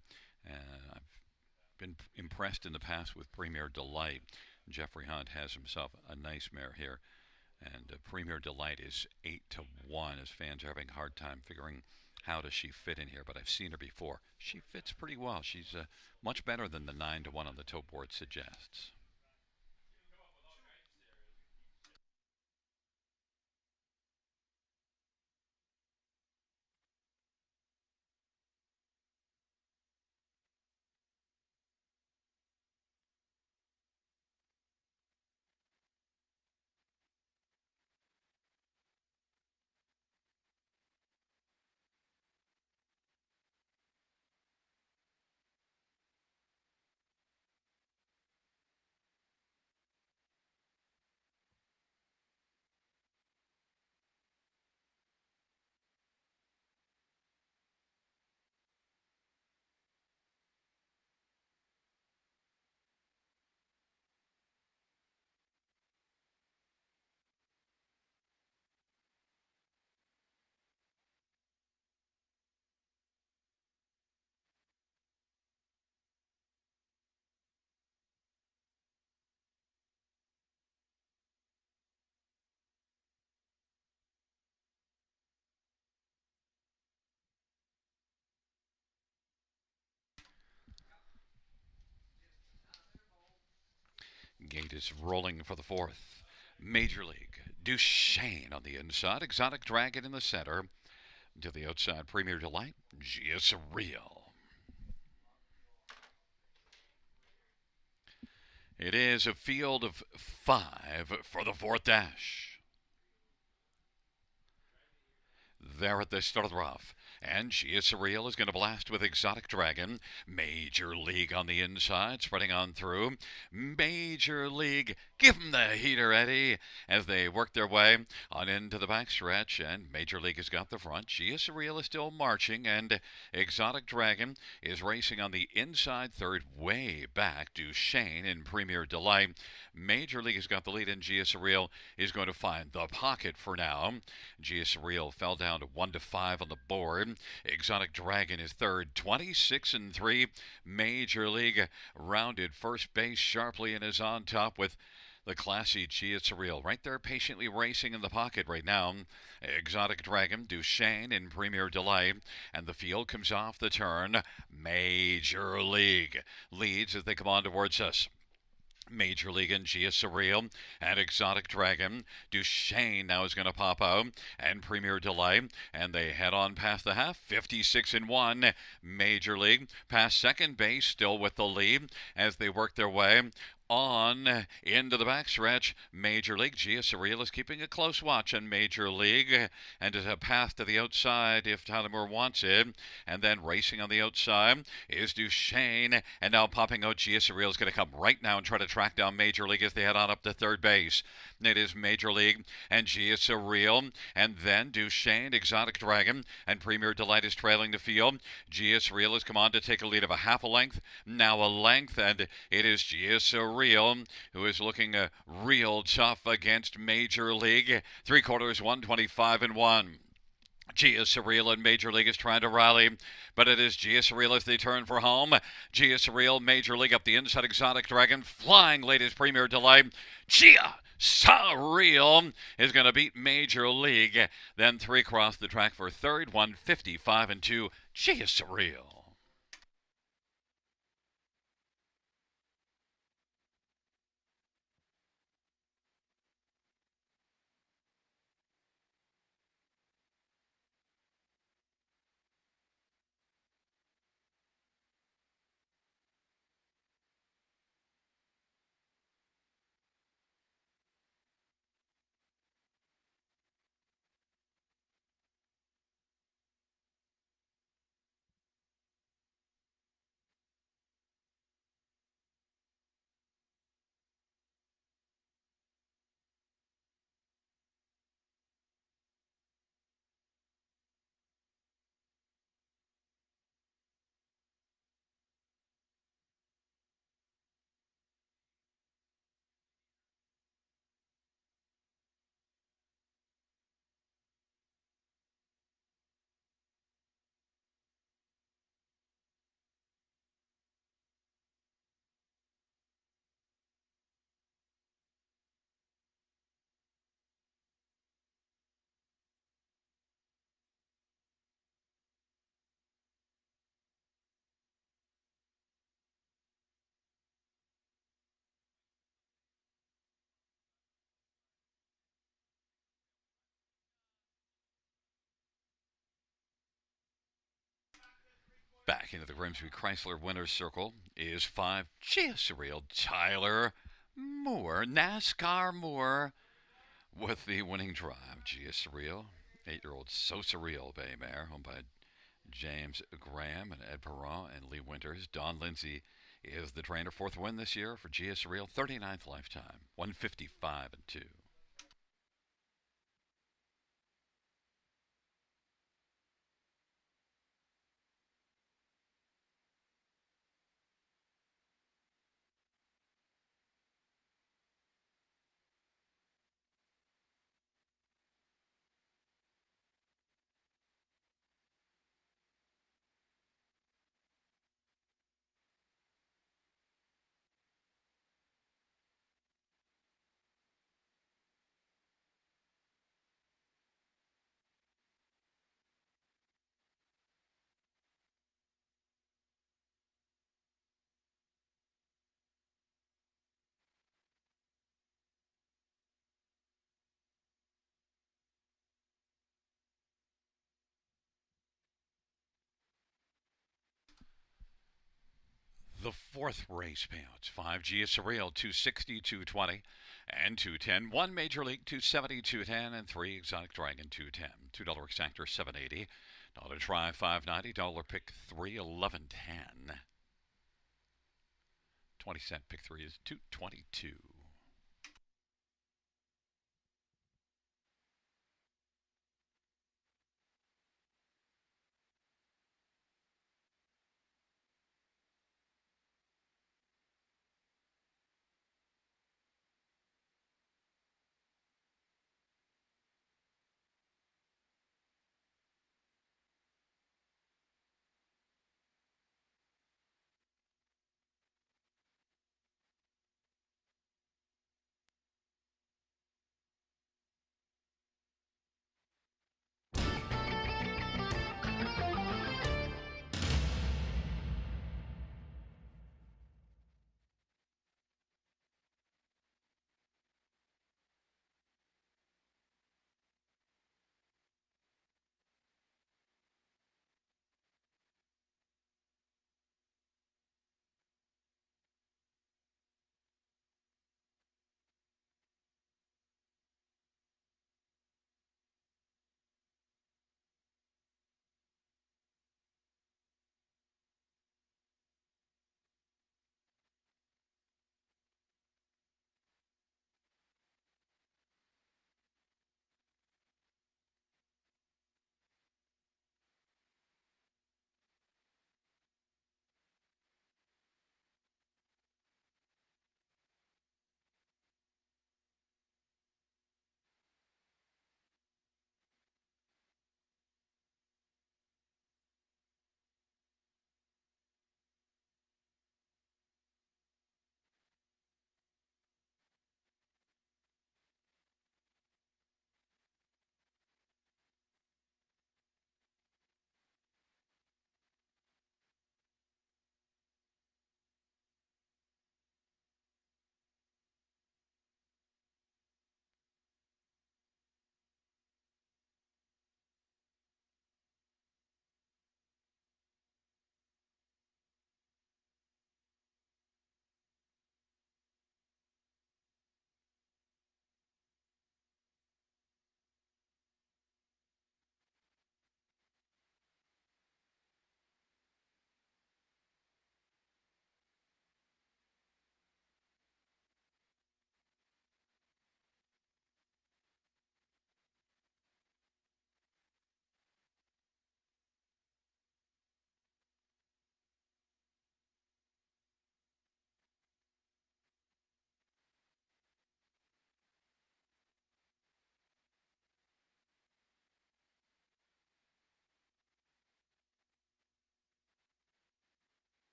I've been impressed in the past with Premier Delight. Jeffrey Hunt has himself a nice mare here, and Premier Delight is 8 to 1 as fans are having a hard time figuring how does she fit in here, but I've seen her before. She fits pretty well. She's much better than the 9 to 1 on the tote board suggests. Gate is rolling for the fourth. Major League. Duchesne on the inside. Exotic Dragon in the center. To the outside, Premier Delight. Gia Real. It is a field of five for the fourth dash. There at the start of the rough. And Gia Surreal is going to blast with Exotic Dragon. Major League on the inside, spreading on through. Major League, give them the heater, Eddie, as they work their way on into the backstretch. And Major League has got the front. Gia Surreal is still marching, and Exotic Dragon is racing on the inside third, way back. Duchesne in Premier Delight. Major League has got the lead, and Gia Surreal is going to find the pocket for now. Gia Surreal fell down to 1-5 on the board. Exotic Dragon is third, 26-3. Major League rounded first base sharply and is on top with the classy Gia Surreal right there patiently racing in the pocket right now. Exotic Dragon, Duchesne in Premier Delight, and the field comes off the turn. Major League leads as they come on towards us. Major League and Gia Surreal and Exotic Dragon. Duchesne now is going to pop out, and Premier Delight, and they head on past the half. 56-1. Major League past second base, still with the lead as they work their way on into the backstretch. Major League, Gia Surreal is keeping a close watch on Major League, and is a path to the outside if Tyler Moore wants it. And then racing on the outside is Duchesne, and now popping out. Gia Surreal is going to come right now and try to track down Major League as they head on up to third base. It is Major League and Gia Surreal, and then Duchesne, Exotic Dragon, and Premier Delight is trailing the field. Gia Surreal has come on to take a lead of a half a length, now a length, and it is Gia Surreal who is looking real tough against Major League. 3/4, 125-1. Gia Surreal and Major League is trying to rally, but it is Gia Surreal as they turn for home. Gia Surreal, Major League up the inside. Exotic Dragon flying late as Premier Delight. Gia Surreal is going to beat Major League. Then three across the track for third, 155-2. Gia Surreal. Back into the Grimsby Chrysler winner's circle is 5 Gia Surreal Tyler Moore. NASCAR Moore with the winning drive. Gia Surreal, 8-year-old So Surreal Bay Mare, owned by James Graham and Ed Perron and Lee Winters. Don Lindsay is the trainer. Fourth win this year for Gia Surreal. 39th lifetime. 155-2. The fourth race payouts 5G is surreal 260, 220, and 210. One Major League 270, 210, and three Exotic Dragon 210. $2 exactor 780. Dollar try 590. Dollar pick 3 11.10. 20-cent pick 3 is 222.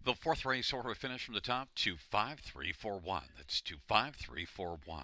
The fourth race order finish from the top 25341. That's 25341.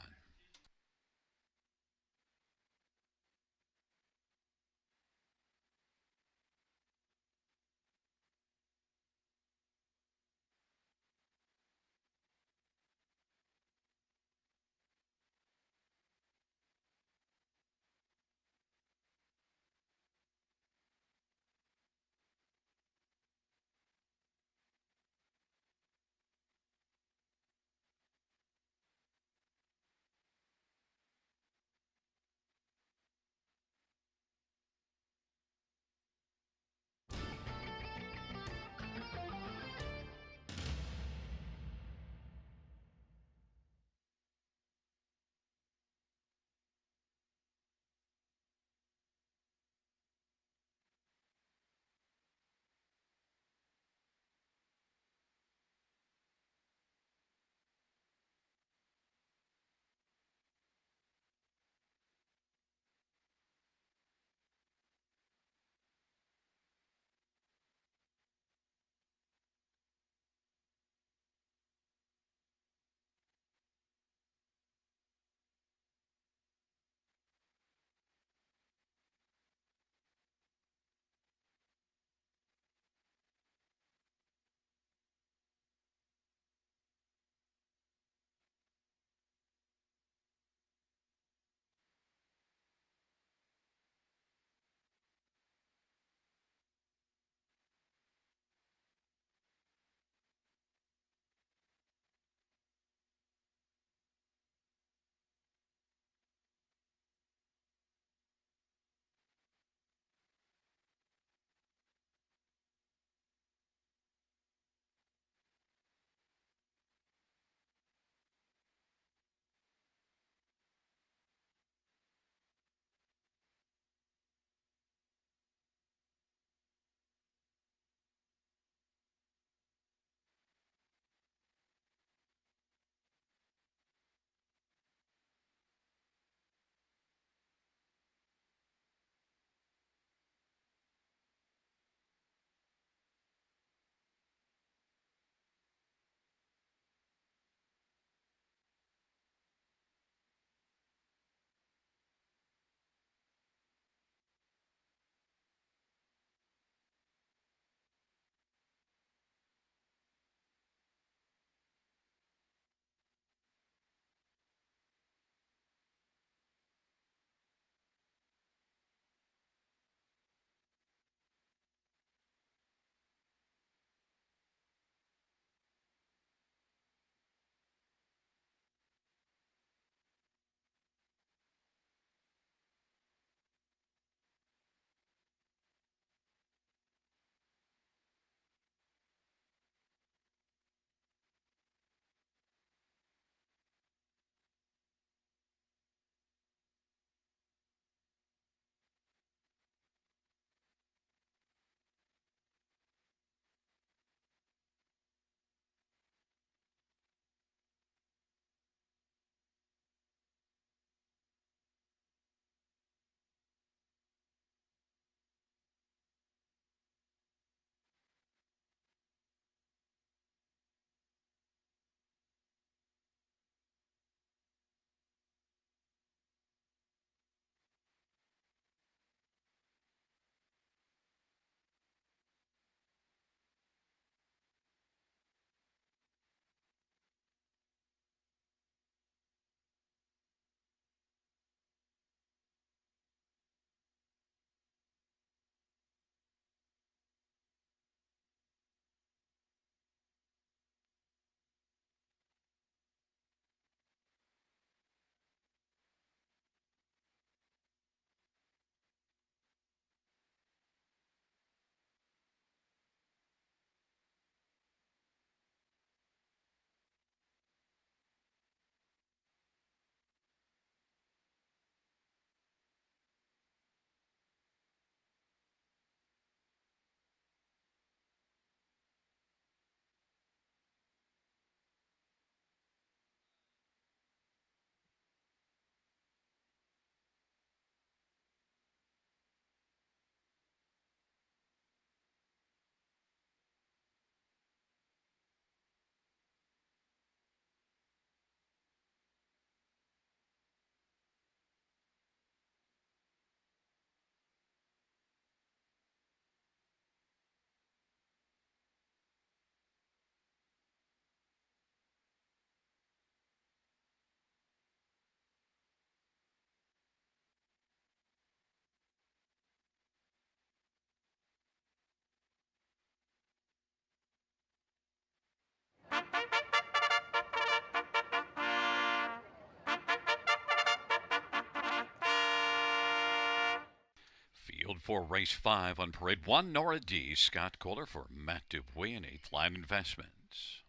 for race 5 on parade 1, Nora D. Scott Kohler for Matt Dupuis and 8th Line Investments.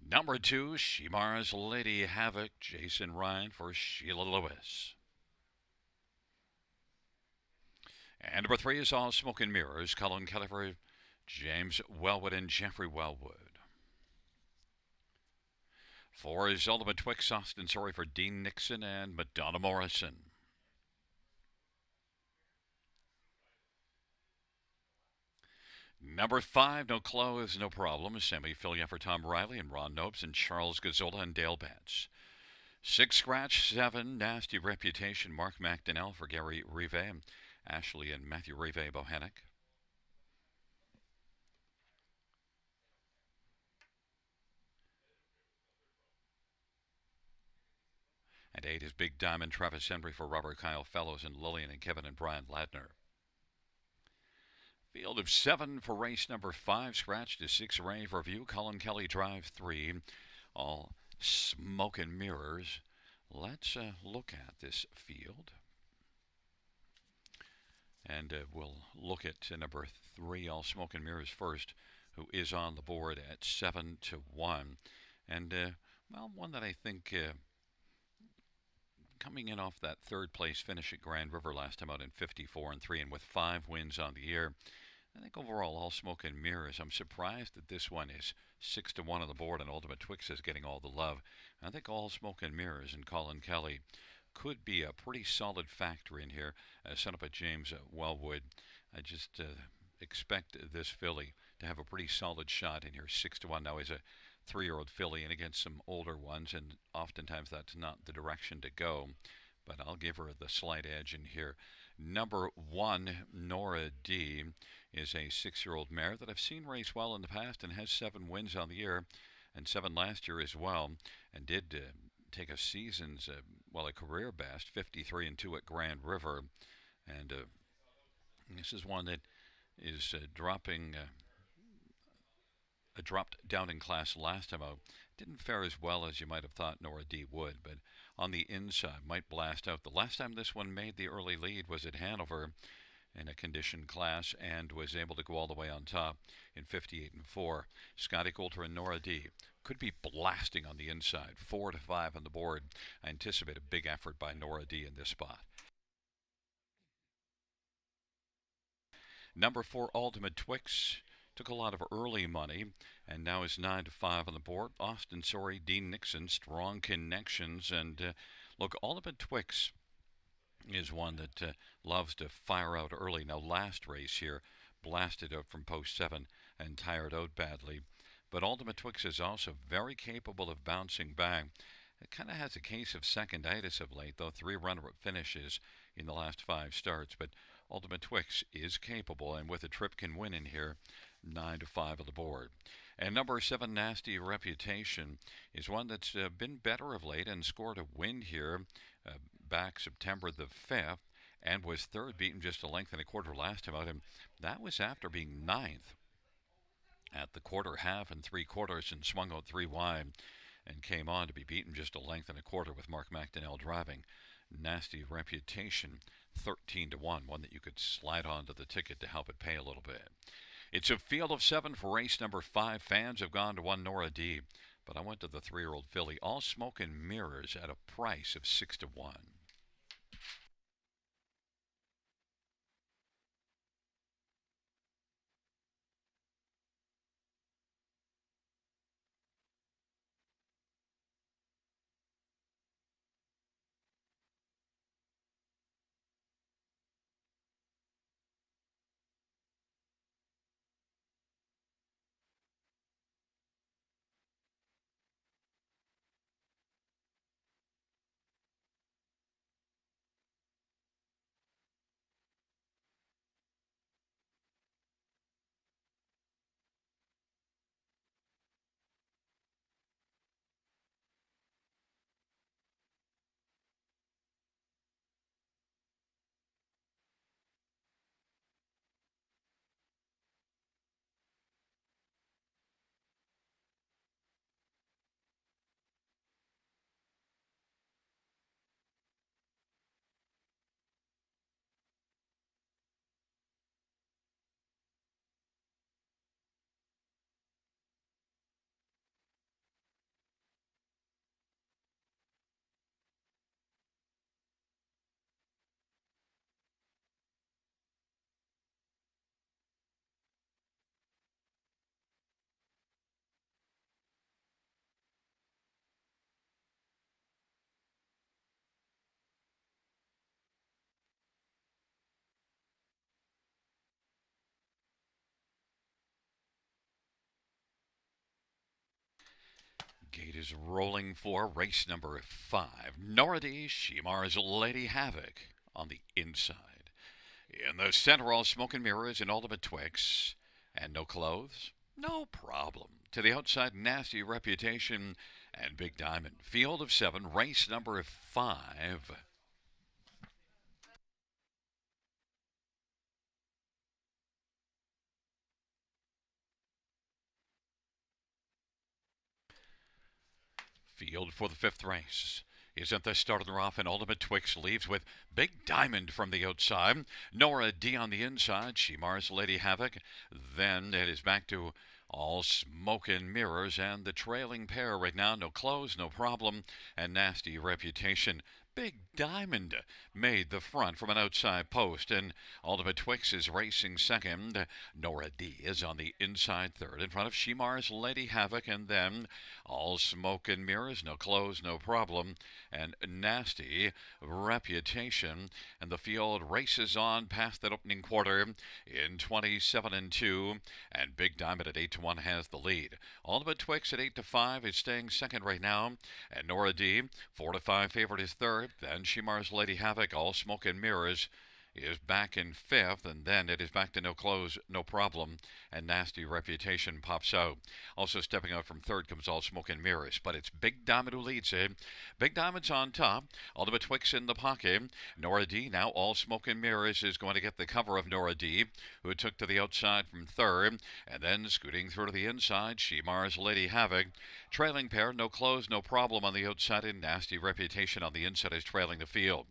Number 2, Shimar's Lady Havoc, Jason Ryan for Sheila Lewis. And number 3 is All Smoke and Mirrors, Colin Kelly for James Wellwood and Jeffrey Wellwood. 4 is Ultimate Twix, Austin Sorry for Dean Nixon and Madonna Morrison. Number 5, No Clothes, No Problem, Sammy Filia for Tom Riley and Ron Nobes and Charles Gazzola and Dale Betts. 6 Scratch, 7 Nasty Reputation, Mark McDonnell for Gary Rive and Ashley and Matthew Rive Bohanec. And 8 is Big Diamond, Travis Henry for Robert Kyle Fellows and Lillian and Kevin and Brian Ladner. Field of 7 for race number 5, scratch to 6 Rave Review, Colin Kelly Drive 3, All Smoke and Mirrors. Let's look at this field. And we'll look at number 3, All Smoke and Mirrors first, who is on the board at 7 to 1. And, one that I think coming in off that third place finish at Grand River last time out in 54 and 3 and with 5 wins on the year. I think overall, All Smoke and Mirrors, I'm surprised that this one is 6 to 1 on the board and Ultimate Twix is getting all the love. I think All Smoke and Mirrors and Colin Kelly could be a pretty solid factor in here, set up at James Wellwood. I just expect this filly to have a pretty solid shot in here, 6 to 1. Now he's a 3-year-old filly and against some older ones, and oftentimes that's not the direction to go. But I'll give her the slight edge in here. Number 1, Nora D, is a 6-year-old mare that I've seen race well in the past and has 7 wins on the year and 7 last year as well, and did take a season's, a career best, 53 and 2 at Grand River. And this is one that is dropping. Dropped down in class last time out. Didn't fare as well as you might have thought Nora D would, but on the inside might blast out. The last time this one made the early lead was at Hanover in a conditioned class and was able to go all the way on top in 58 and 4. Scotty Coulter and Nora D could be blasting on the inside, 4 to 5 on the board. I anticipate a big effort by Nora D in this spot. Number 4, Ultimate Twix. Took a lot of early money and now is 9 to 5 on the board. Austin Sorry, Dean Nixon, strong connections. And look, Ultimate Twix is one that loves to fire out early. Now, last race here, blasted out from post 7 and tired out badly. But Ultimate Twix is also very capable of bouncing back. It kind of has a case of seconditis of late, though 3 runner-up finishes in the last 5 starts. But Ultimate Twix is capable, and with a trip can win in here. 9 to 5 on the board. And number 7, Nasty Reputation, is one that's been better of late and scored a win here back September the 5th and was third, beaten just a length and a quarter last time out. And that was after being 9th at the quarter, half, and 3/4 and swung out 3 wide and came on to be beaten just a length and a quarter with Mark McDonnell driving. Nasty Reputation, 13 to 1, one that you could slide onto the ticket to help it pay a little bit. It's a field of 7 for race number 5. Fans have gone to 1 Nora D, but I went to the 3-year-old filly, All Smoke and Mirrors, at a price of 6 to 1. gate is rolling for race number 5. Nora D. Shimar's Lady Havoc on the inside. In the center, all smoke and mirrors and ultimate Twix. And no clothes? No problem. To the outside, Nasty Reputation and Big Diamond. Field of 7, race number 5. Field for the 5th race is at the start of the rough, and Ultimate Twix leaves with Big Diamond from the outside. Nora D on the inside. Shimar's Lady Havoc. Then it is back to all smoke and mirrors, and the trailing pair right now. No clothes, no problem, and Nasty Reputation. Big Diamond made the front from an outside post, and Ultimate Twix is racing second. Nora D is on the inside third in front of Shimar's Lady Havoc, and then all smoke and mirrors, no clothes, no problem, and Nasty Reputation. And the field races on past that opening quarter in 27-2, and Big Diamond at 8-1 has the lead. Ultimate Twix at 8-5 is staying second right now, and Nora D 4-5 favorite is third. Then Shimar's Lady Havoc, all smoke and mirrors, is back in 5th, and then it is back to no clothes, no problem, and Nasty Reputation pops out. Also stepping out from 3rd comes all smoke and mirrors, but it's Big Diamond who leads it. Big Diamond's on top, Ultimate Twix in the pocket. Nora D, now all smoke and mirrors, is going to get the cover of Nora D, who took to the outside from 3rd, and then scooting through to the inside, Shimar's Lady Havoc. Trailing pair, no clothes, no problem on the outside, and Nasty Reputation on the inside is trailing the field.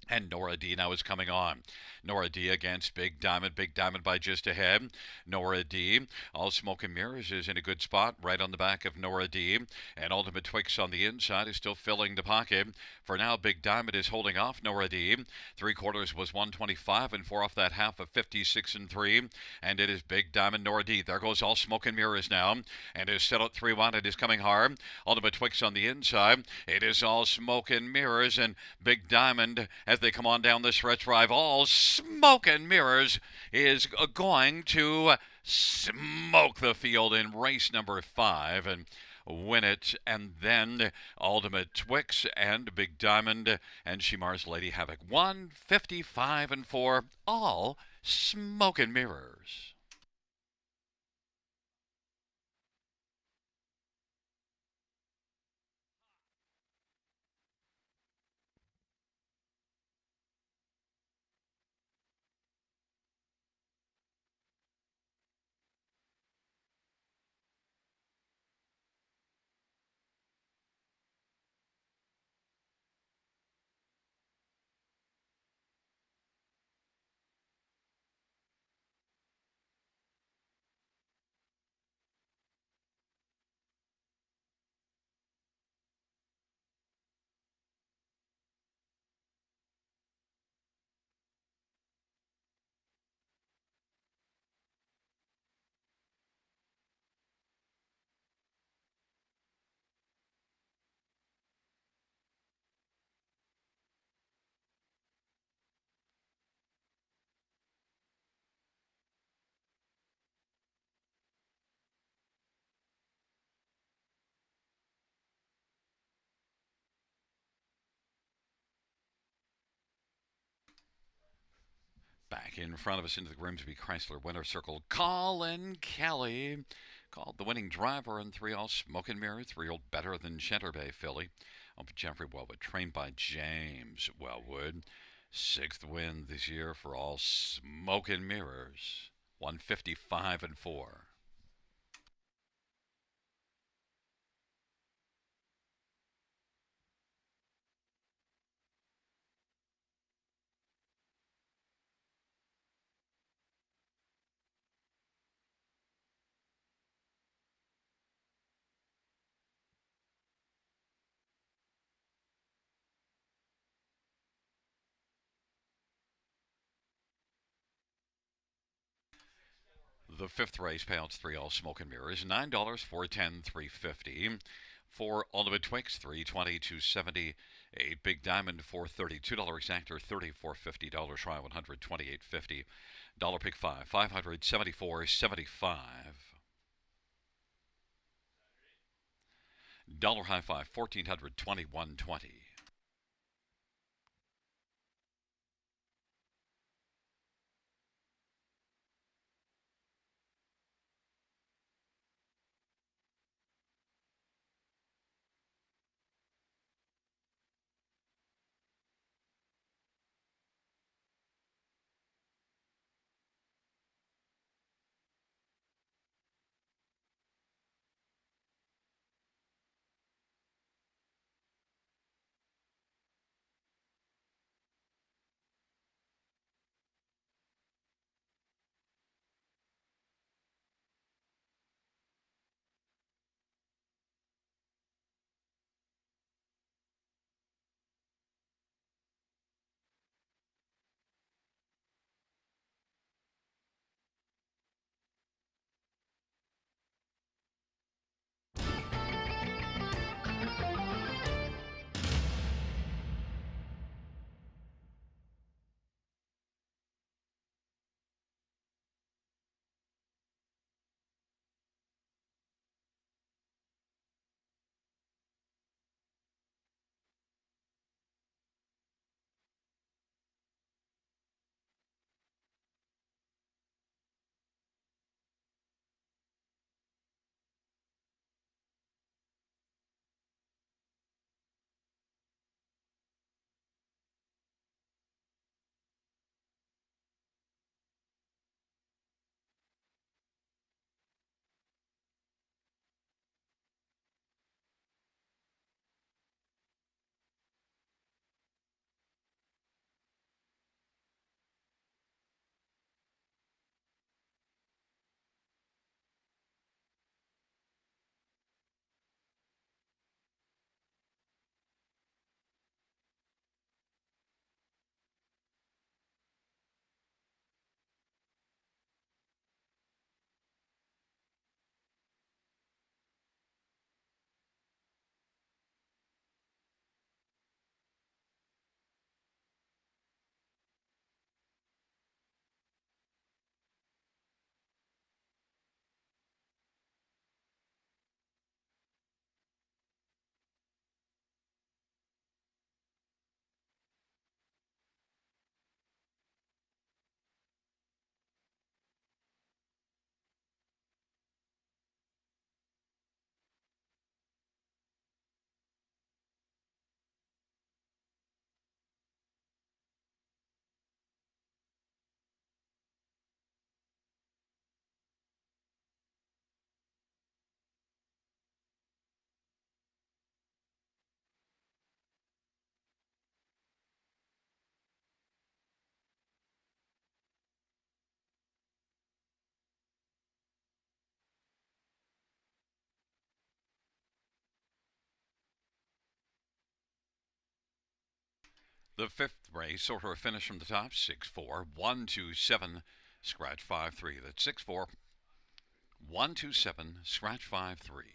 And Nora D now is coming on. Nora D against Big Diamond. Big Diamond by just ahead. Nora D, all smoke and mirrors, is in a good spot right on the back of Nora D. And Ultimate Twix on the inside is still filling the pocket. For now, Big Diamond is holding off Nora D. 3/4 was 125 and 4 off that half of 56-3. And it is Big Diamond, Nora D. There goes all smoke and mirrors now. And is set out 3-1. It is coming hard. Ultimate Twix on the inside. It is all smoke and mirrors, and Big Diamond, as they come on down the stretch drive, all smoke and mirrors, is going to smoke the field in race number 5 and win it. And then Ultimate Twix and Big Diamond and Shimar's Lady Havoc. 155 and 4, all smoke and mirrors. Back in front of us into the Grimsby Chrysler winner circle, Colin Kelly called the winning driver in 3 all smoke and mirror, 3-year-old better than Center Bay filly. Up Jeffrey Wellwood, trained by James Wellwood. 6th win this year for all smoke and mirrors. 155 and 4. The 5th race, payouts 3 all smoke and mirrors, $9, $410, $350. For Ultimate Twix, $320, $270. 8 Big Diamond, $430, $2 exactor, $34.50. Try, $128.50. Dollar pick 5, $574.75. Dollar High Five 1400 2120. The fifth race, order of finish from the top, 64127, scratch 53. That's 64127, scratch 53.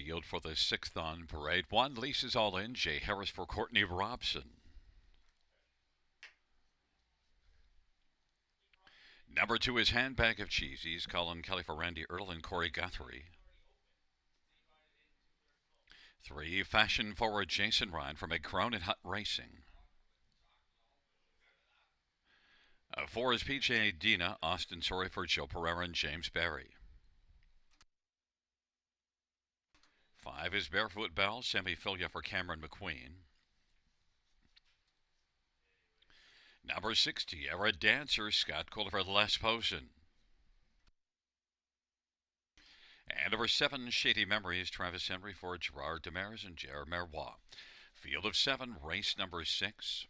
field for the sixth on parade. One, Lisa's all in. Jay Harris for Courtney Robson. Number 2 is Handbag of Cheesies. Colin Kelly for Randy Earl and Corey Guthrie. 3, Fashion Forward Jason Ryan from McCrone and Hut Racing. 4 is PJ Dina, Austin Sorry for Joe Pereira and James Barry. 5 is Barefoot Bell, Sammy Filia for Cameron McQueen. Number 60, Era Dancer, Scott Kohler for Les Posen. And number 7, Shady Memories, Travis Henry for Gerard Demers and Jared Merrois. Field of 7, race number 6.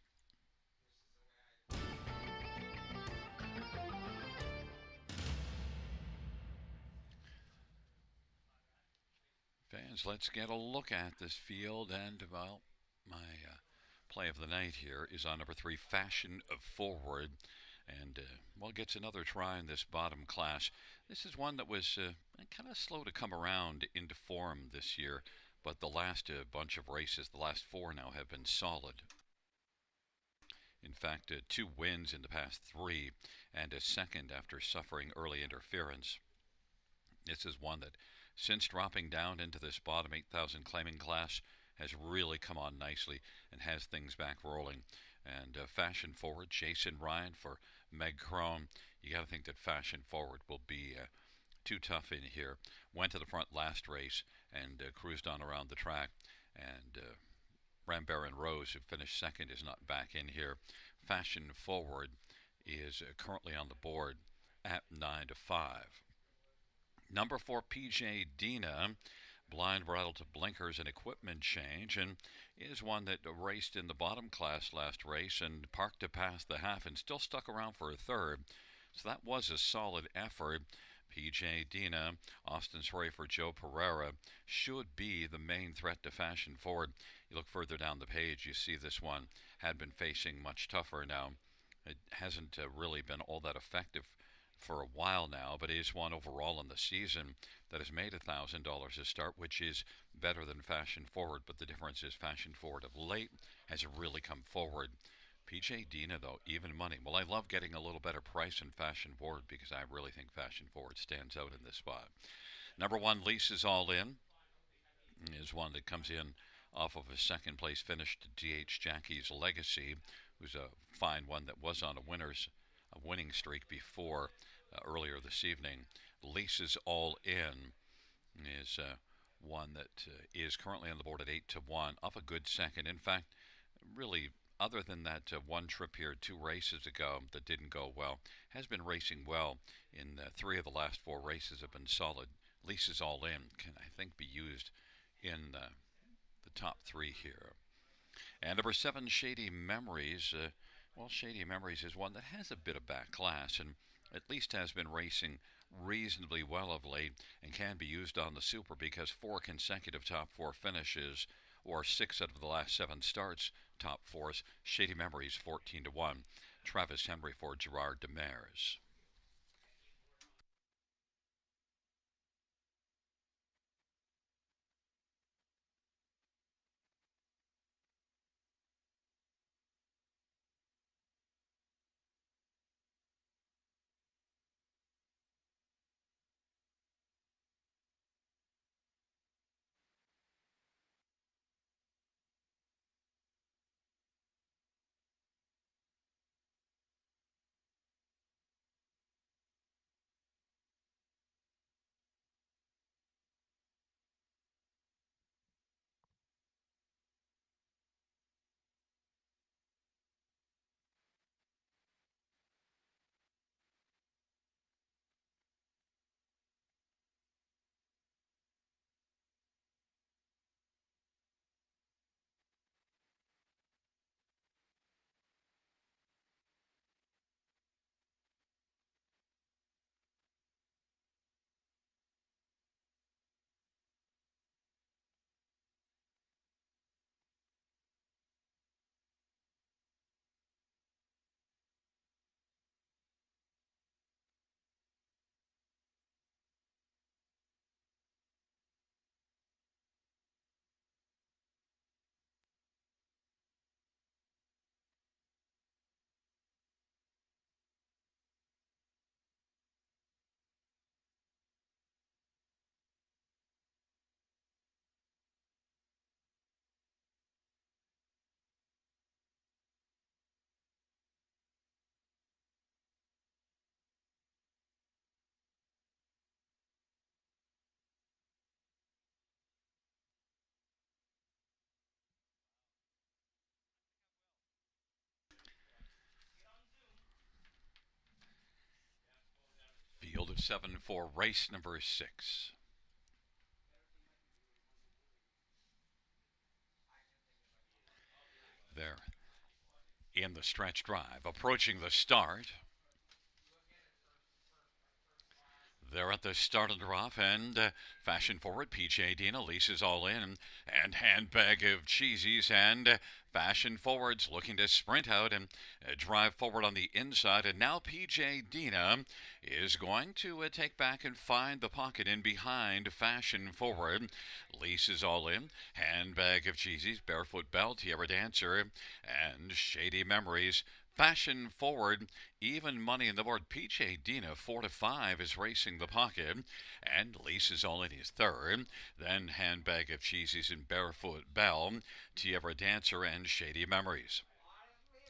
Fans, let's get a look at this field. And, well, my play of the night here is on number 3, Fashion Forward. And, well, gets another try in this bottom class. This is one that was kind of slow to come around into form this year. But the last bunch of races, the last 4 now, have been solid. In fact, 2 wins in the past 3 and a second after suffering early interference. This is one that, since dropping down into this bottom 8,000 claiming class, has really come on nicely and has things back rolling. And Fashion Forward, Jason Ryan for Meg Crone. You got to think that Fashion Forward will be too tough in here. Went to the front last race and cruised on around the track. And Rambaran Rose, who finished second, is not back in here. Fashion Forward is currently on the board at 9-5. Number 4, PJ Dina, blind bridle to blinkers and equipment change, and is one that raced in the bottom class last race and parked to pass the half and still stuck around for a third. So that was a solid effort. PJ Dina, Austin Sorry for Joe Pereira, should be the main threat to Fashion Forward. You look further down the page, you see this one had been facing much tougher now. It hasn't really been all that effective for a while now, but it is one overall in the season that has made $1,000 a start, which is better than Fashion Forward. But the difference is Fashion Forward of late has really come forward. PJ Dina, though, even money. Well, I love getting a little better price in Fashion Forward because I really think Fashion Forward stands out in this spot. Number 1, Lisa's All In, is one that comes in off of a second place finish to DH Jackie's Legacy, who's a fine one that was on a winning streak before earlier this evening. Lisa's All In is one that is currently on the board at 8-1, up a good second. In fact, really, other than that one trip here 2 races ago that didn't go well, has been racing well in 3 of the last 4 races have been solid. Lisa's All In can, I think, be used in the top 3 here. And number 7, Shady Memories. Well, Shady Memories is one that has a bit of back class and at least has been racing reasonably well of late and can be used on the Super because 4 consecutive top 4 finishes, or 6 out of the last 7 starts, top 4s. Shady Memories 14-1. Travis Henry for Gerard Demers. of 7 for race number 6. There in the stretch drive, approaching the start. They're at the start of the rough, and fashion forward, PJ Dina leases all in, and handbag of cheesies, and fashion forwards looking to sprint out and drive forward on the inside, and now PJ Dina is going to take back and find the pocket in behind fashion forward. Leases all in, handbag of cheesies, barefoot bell, Tierra Dancer, and shady memories. Fashion forward, even money in the board. PJ Dina, 4 to 5, is racing the pocket, and Lisa's all in his third. Then handbag of cheesies and barefoot bell, Tierra Dancer, and shady memories.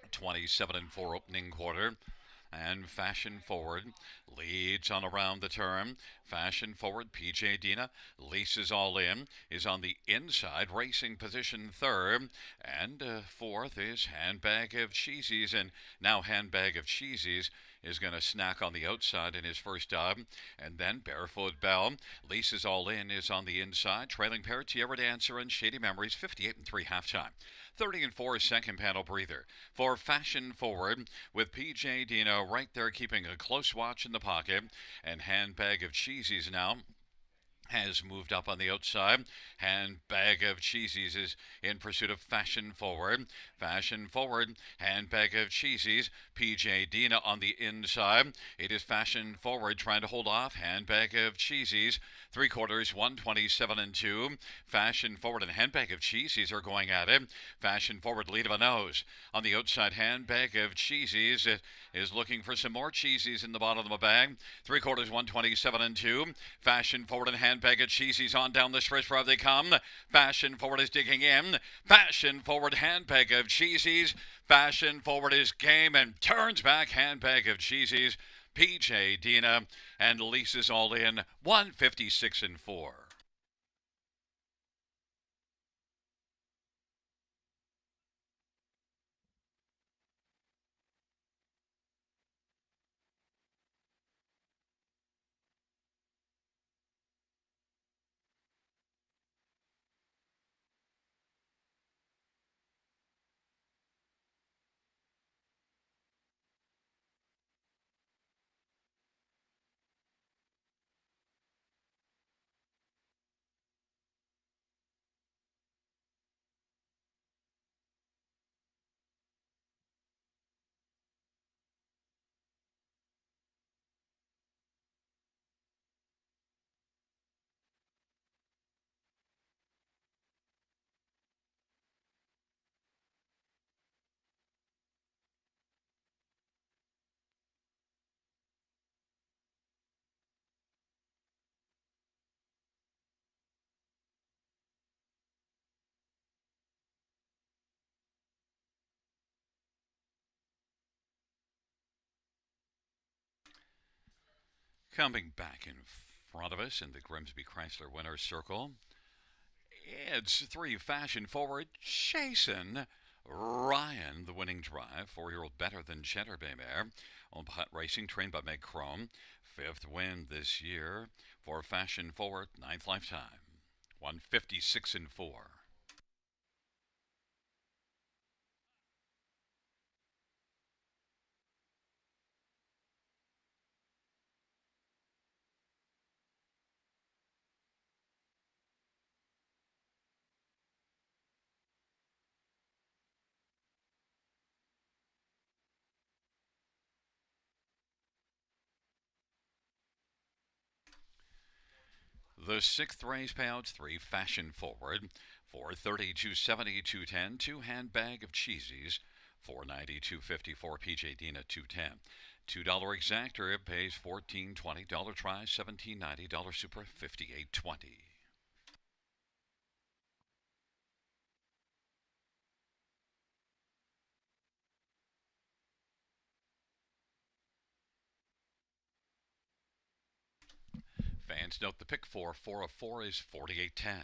27 and 4 opening quarter. And fashion forward leads on around the turn. Fashion forward, PJ Dina leases all in, is on the inside, racing position third, and fourth is handbag of cheesies, and now handbag of cheesies is going to snack on the outside in his first job, and then barefoot bell leases all in, is on the inside, trailing pair Tierra Dancer and shady memories. 58 and 3 halftime. 30 and 4 second panel breather for fashion forward, with PJ Dino right there keeping a close watch in the pocket, and handbag of cheesies now has moved up on the outside. Handbag of cheesies is in pursuit of fashion forward. Fashion forward, handbag of cheesies. PJ Dina on the inside. It is fashion forward trying to hold off. Handbag of cheesies. 3/4, 127 and 2. Fashion forward and handbag of cheesies are going at it. Fashion forward, lead of a nose. On the outside, handbag of cheesies is looking for some more cheesies in the bottom of the bag. 3/4, 127 and 2. Fashion forward and handbag of cheesies on down the stretch drive they come. Fashion forward is digging in. Fashion forward, handbag of cheesies. Fashion forward is game and turns back. Handbag of cheesies. PJ Dina and Lisa's all in. 156 and 4. Coming back in front of us in the Grimsby Chrysler Winners Circle, it's 3 fashion forward, Jason Ryan, the winning drive. 4-year-old better than Chatterbay Mare. On Putt Racing, trained by Meg Chrome. 5th win this year for fashion forward, 9th lifetime. 156 and 4. The 6th race payouts, 3 fashion forward, 430, 270, 210, 2 handbag of cheesies, 490, 254, PJ Dina 210. $2 exactor pays $14.20. Dollar try $17.90. Dollar super $58.20. Fans note the pick 4 of 4 is 48.10.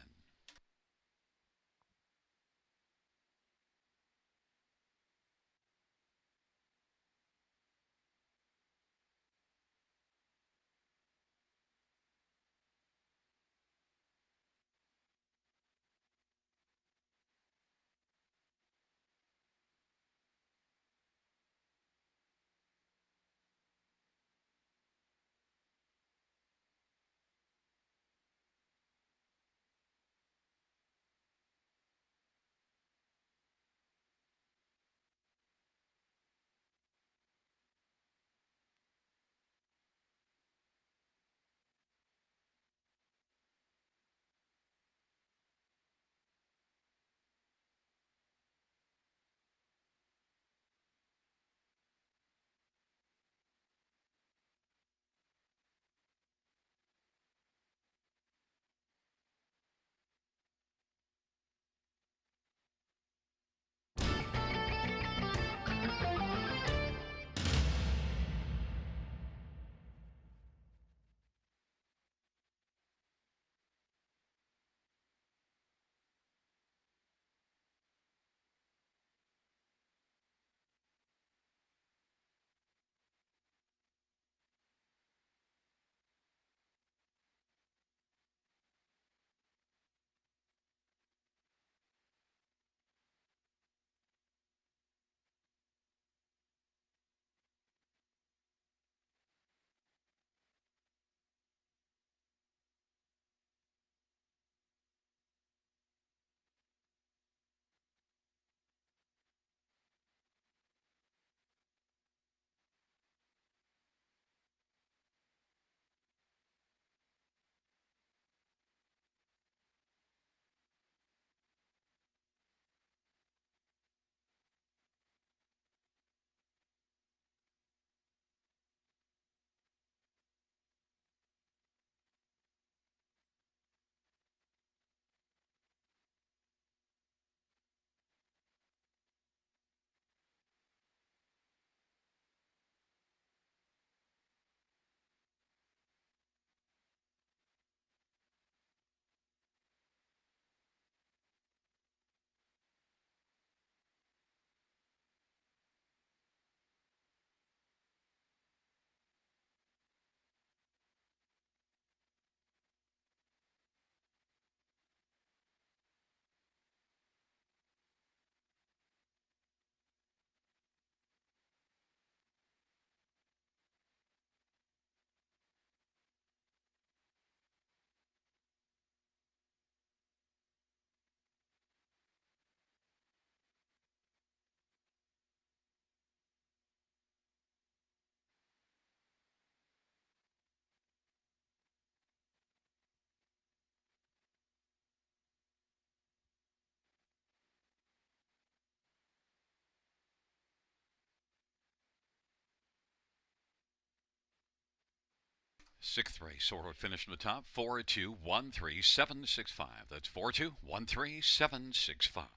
Sixth race, order finish from the top, 4213765. That's 4213765.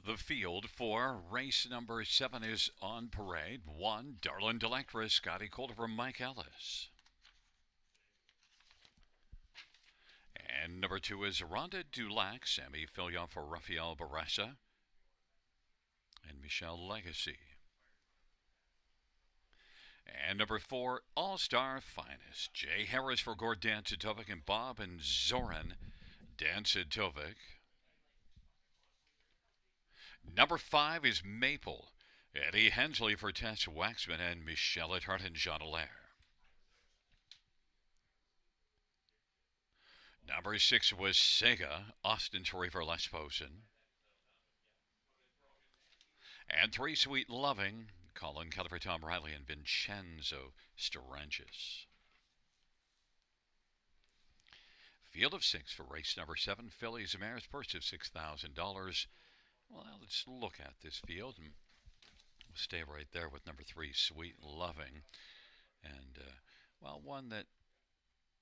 The field for race number 7 is on parade. 1, Darlin Delectra, Scotty Colder, Mike Ellis. And number 2 is Rhonda Dulac, Sammy Fillion for Rafael Barassa and Michelle Legacy. And number 4, All-Star Finest, Jay Harris for Gord Dancitovic and Bob and Zoran Dancitovic. Number 5 is Maple, Eddie Hensley for Tess Waxman and Michelle Hart and Jean Allaire. Number 6 was Sega, Austin Torrey for Les Posen. And 3, Sweet Loving, Colin Keller for Tom Riley and Vincenzo Storanges. Field of 6 for race number 7, Phillies and Mares, purse of $6,000. Well, let's look at this field and we'll stay right there with number 3, Sweet Loving. And, one that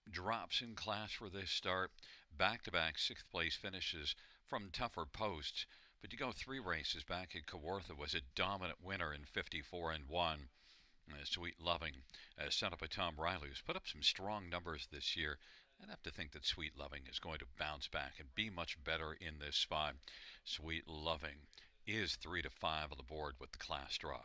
drops in class for this start. Back-to-back 6th place finishes from tougher posts. But you go 3 races back at Kawartha, was a dominant winner in 54 and 1. Sweet Loving sent up by Tom Riley, who's put up some strong numbers this year. I'd have to think that Sweet Loving is going to bounce back and be much better in this spot. Sweet Loving is 3 to 5 on the board with the class draw.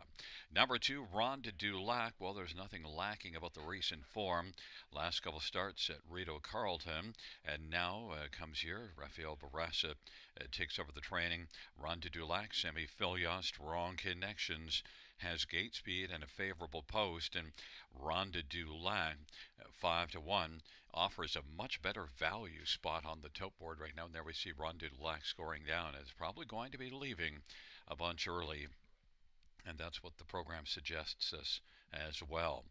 Number 2, Rhonda Dulac. Well, there's nothing lacking about the recent form. Last couple starts at Rito Carlton, and now comes here. Rafael Barassa takes over the training. Rhonda Dulac, Sammy Fillion, strong connections, has gate speed and a favorable post, and Rhonda Dulac, 5 to 1, offers a much better value spot on the top board right now. And there we see Rhonda Dulac scoring down. It's probably going to be leaving a bunch early, and that's what the program suggests us as well.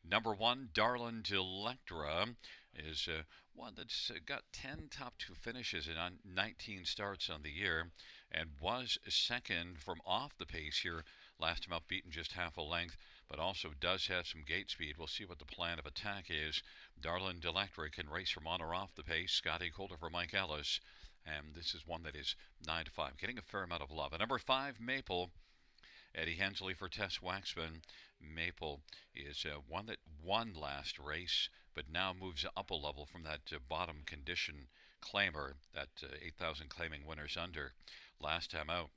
Number 1, Darlin Delectra, is one that's got 10 top 2 finishes in 19 starts on the year and was second from off the pace here. Last time out, beaten just half a length, but also does have some gate speed. We'll see what the plan of attack is. Darlin Delectra can race from on or off the pace. Scotty Colder for Mike Ellis. And this is one that is 9 to 5, getting a fair amount of love. At number 5, Maple, Eddie Hensley for Tess Waxman. Maple is one that won last race, but now moves up a level from that bottom condition claimer, that 8,000 claiming winners under last time out.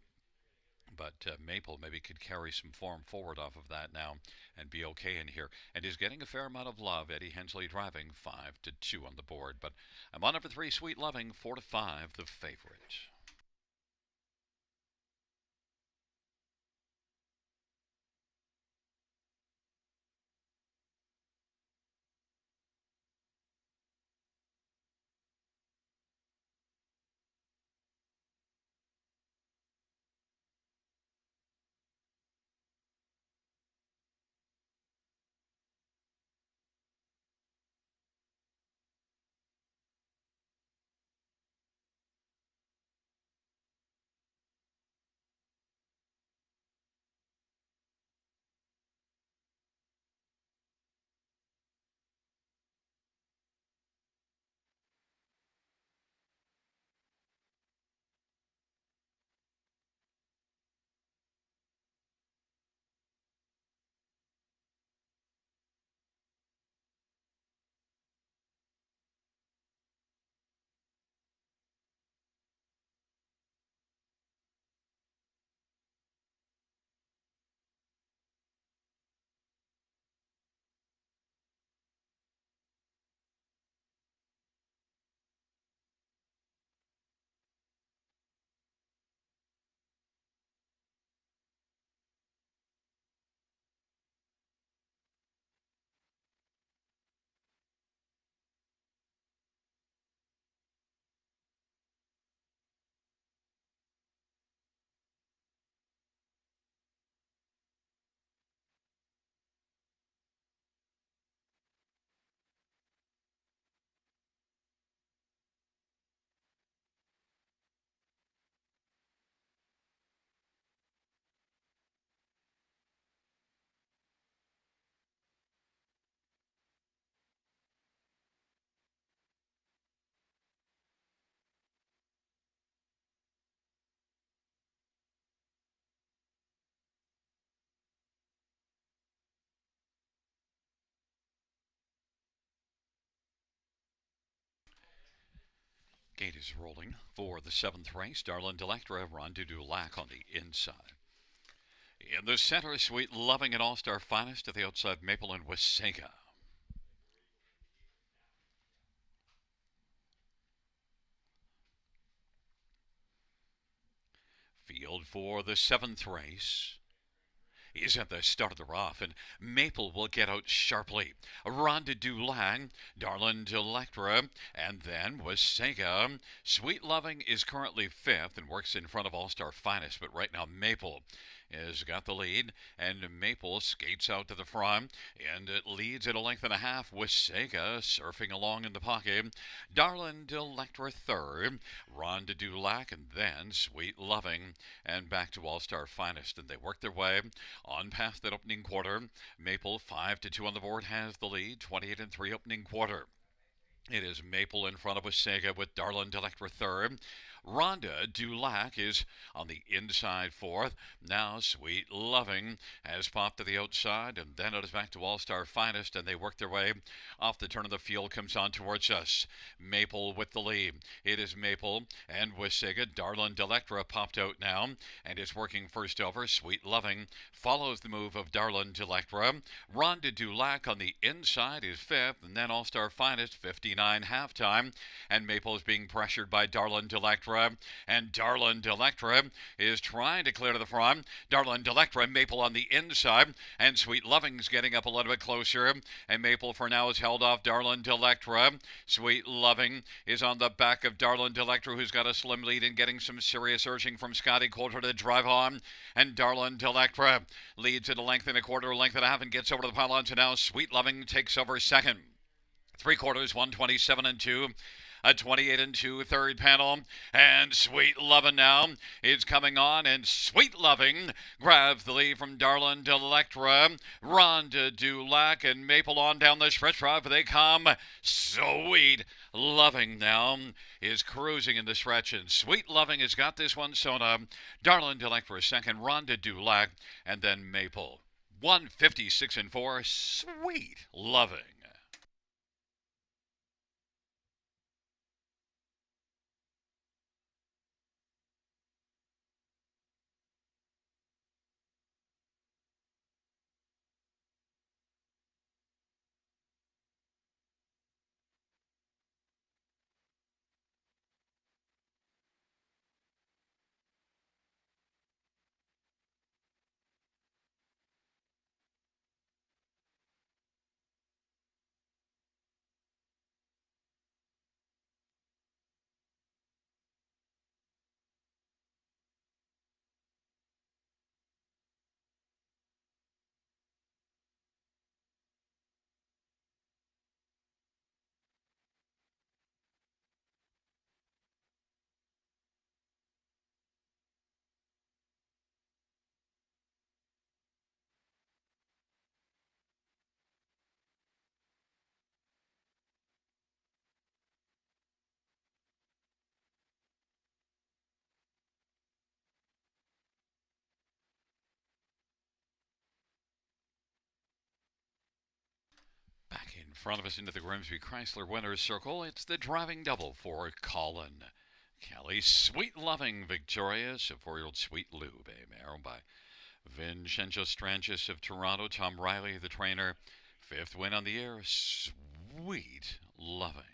But Maple maybe could carry some form forward off of that now and be okay in here. And is getting a fair amount of love. Eddie Hensley driving 5 to 2 on the board. But I'm on number 3, Sweet Loving, 4 to 5, the favorite. Gate is rolling for the seventh race. Darlin Delectra, Ronde du Lac on the inside. In the center, Sweet Loving and All-Star Finest to the outside, Maple and Wasaga. Field for the seventh race is at the start of the rough, and Maple will get out sharply. Ronde du Lac, Darlin Delectra, and then Wasaga. Sweet Loving is currently fifth and works in front of All-Star Finest, but right now Maple has got the lead, and Maple skates out to the front, and it leads at a length and a half. Wasaga surfing along in the pocket. Darlin Delectra third, Ronde du Lac, and then Sweet Loving, and back to All-Star Finest, and they work their way on past that opening quarter. Maple 5-2 on the board has the lead, 28-3 opening quarter. It is Maple in front of Wasaga with Darlin Delectra third. Ronde du Lac is on the inside fourth. Now Sweet Loving has popped to the outside, and then it is back to All-Star Finest, and they work their way off the turn of the field, comes on towards us. Maple with the lead. It is Maple and Wasaga. Darlin Delectra popped out now and is working first over. Sweet Loving follows the move of Darlin Delectra. Ronde du Lac on the inside is fifth, and then All-Star Finest 59 halftime, and Maple is being pressured by Darlin Delectra. And Darlin Delectra is trying to clear to the front. Darlin Delectra, Maple on the inside, and Sweet Loving's getting up a little bit closer, and Maple for now is held off Darlin Delectra. Sweet Loving is on the back of Darlin Delectra, who's got a slim lead and getting some serious urging from Scotty Coulter to drive on, and Darlin Delectra leads at a length and a quarter, length and a half, and gets over the pylons, and now Sweet Loving takes over second. 3/4, 127-2. A 28-2 third panel, and Sweet Lovin' now is coming on, and Sweet Loving grabs the lead from Darlin Delectra. Ronde du Lac and Maple on down the stretch drive. They come. Sweet Loving now is cruising in the stretch, and Sweet Loving has got this one sewn up. Darlin Delectra second, Ronde du Lac, and then Maple. 156-4, Sweet Loving. Back in front of us into the Grimsby Chrysler Winners Circle, it's the driving double for Colin Kelly. Sweet Loving victorious, a 4-year-old Sweet Lou, a mare by Vincenzo Strangis of Toronto. Tom Riley, the trainer. Fifth win on the year, Sweet Loving.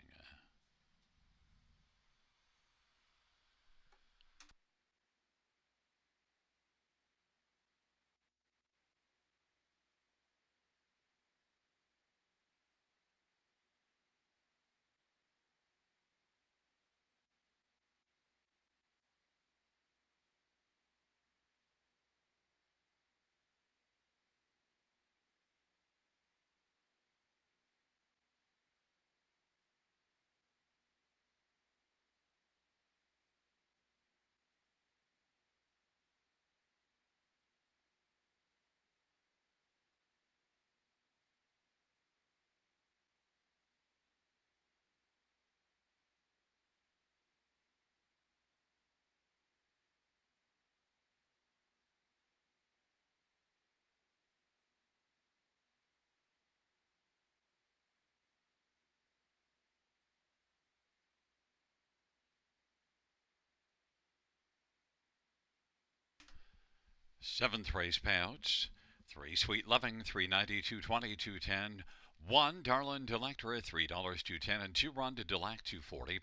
Seventh race payouts. 3 Sweet Loving, 390, 220, 210. 1 Darlin Delectra, $3, 210, and 2 Ronda Delac, 240.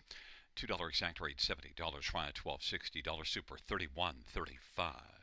$2 exact rate, $70. Try at $12.60. Super, 31.35.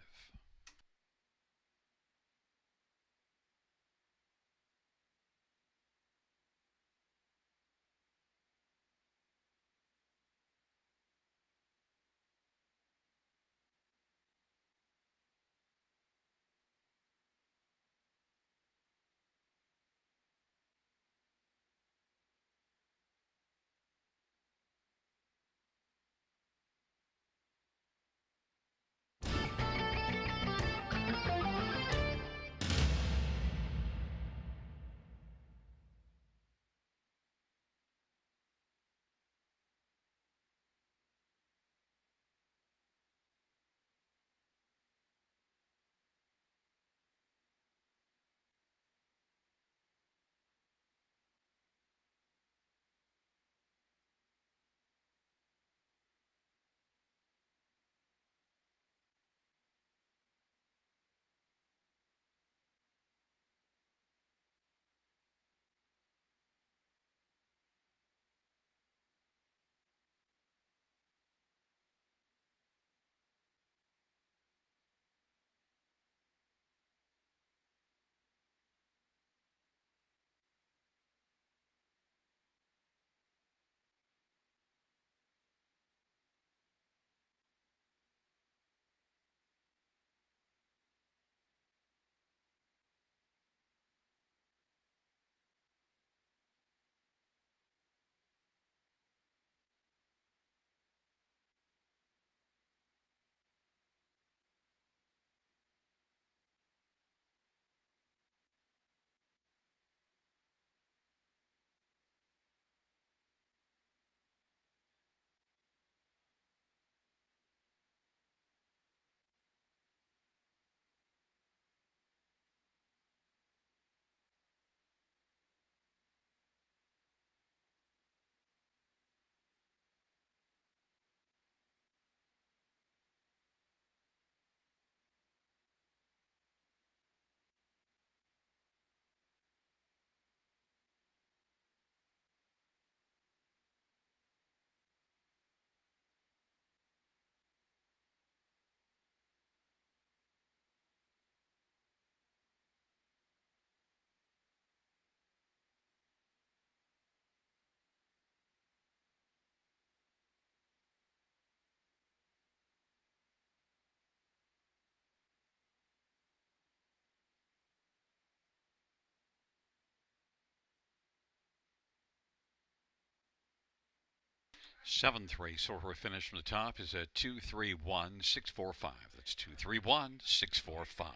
Seventh race order finish from the top is at 231,645. That's 231,645.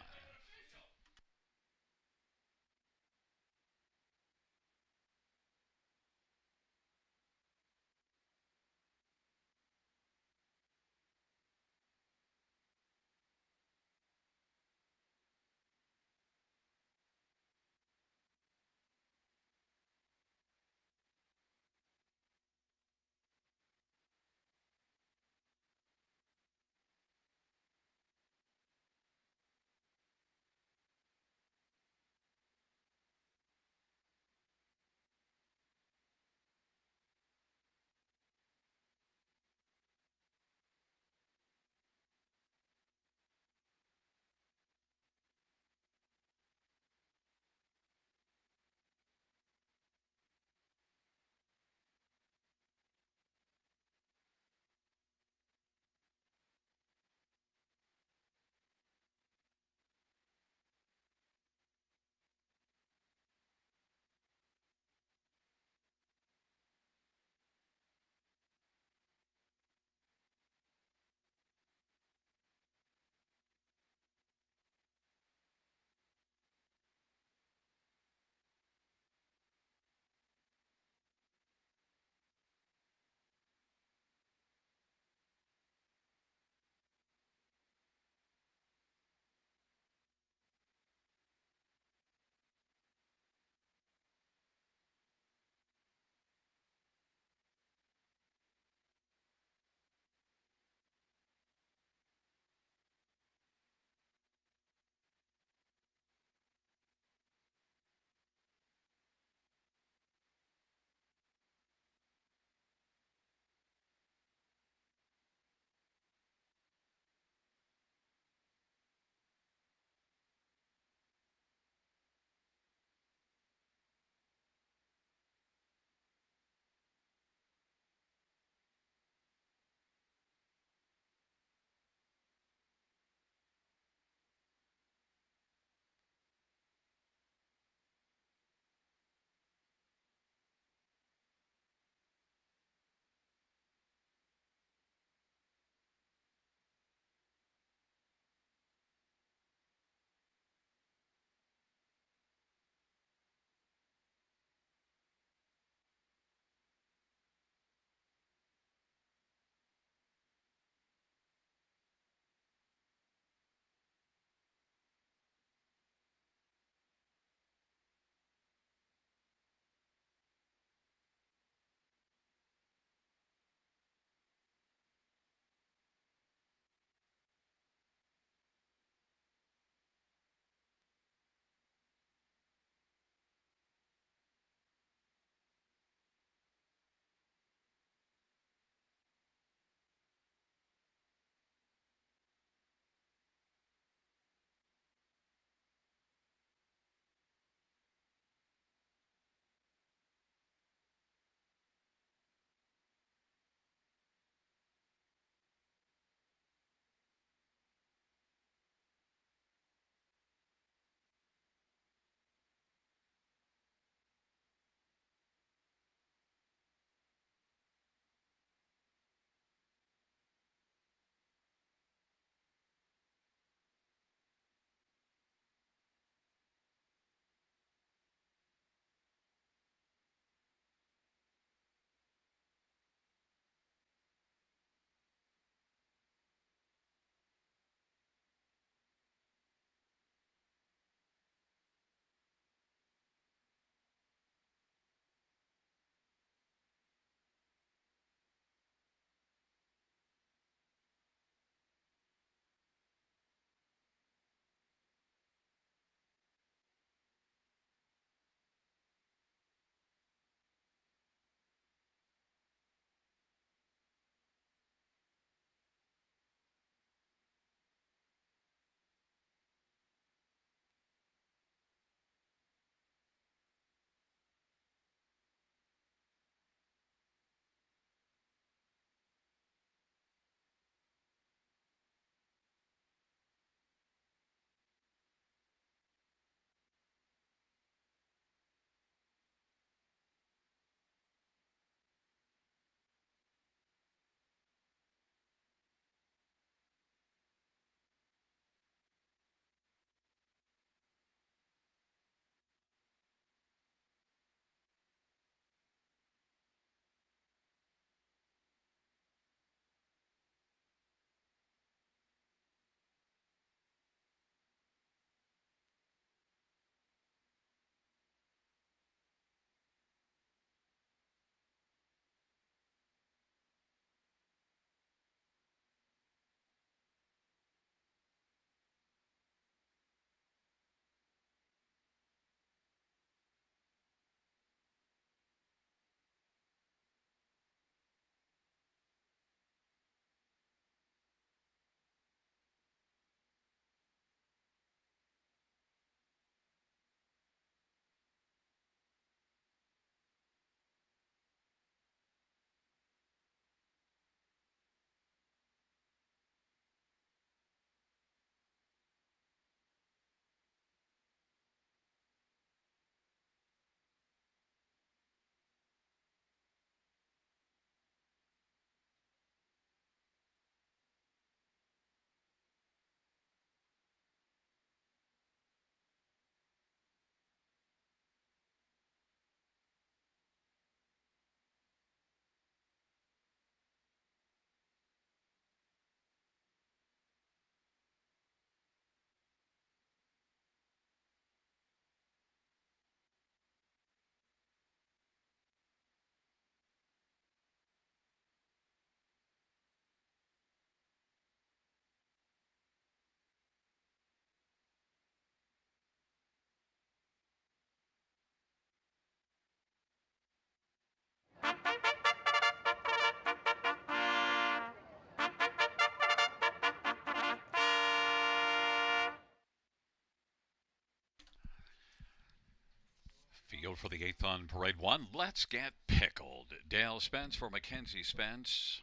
for the 8th on Parade 1. Let's get pickled. Dale Spence for Mackenzie Spence.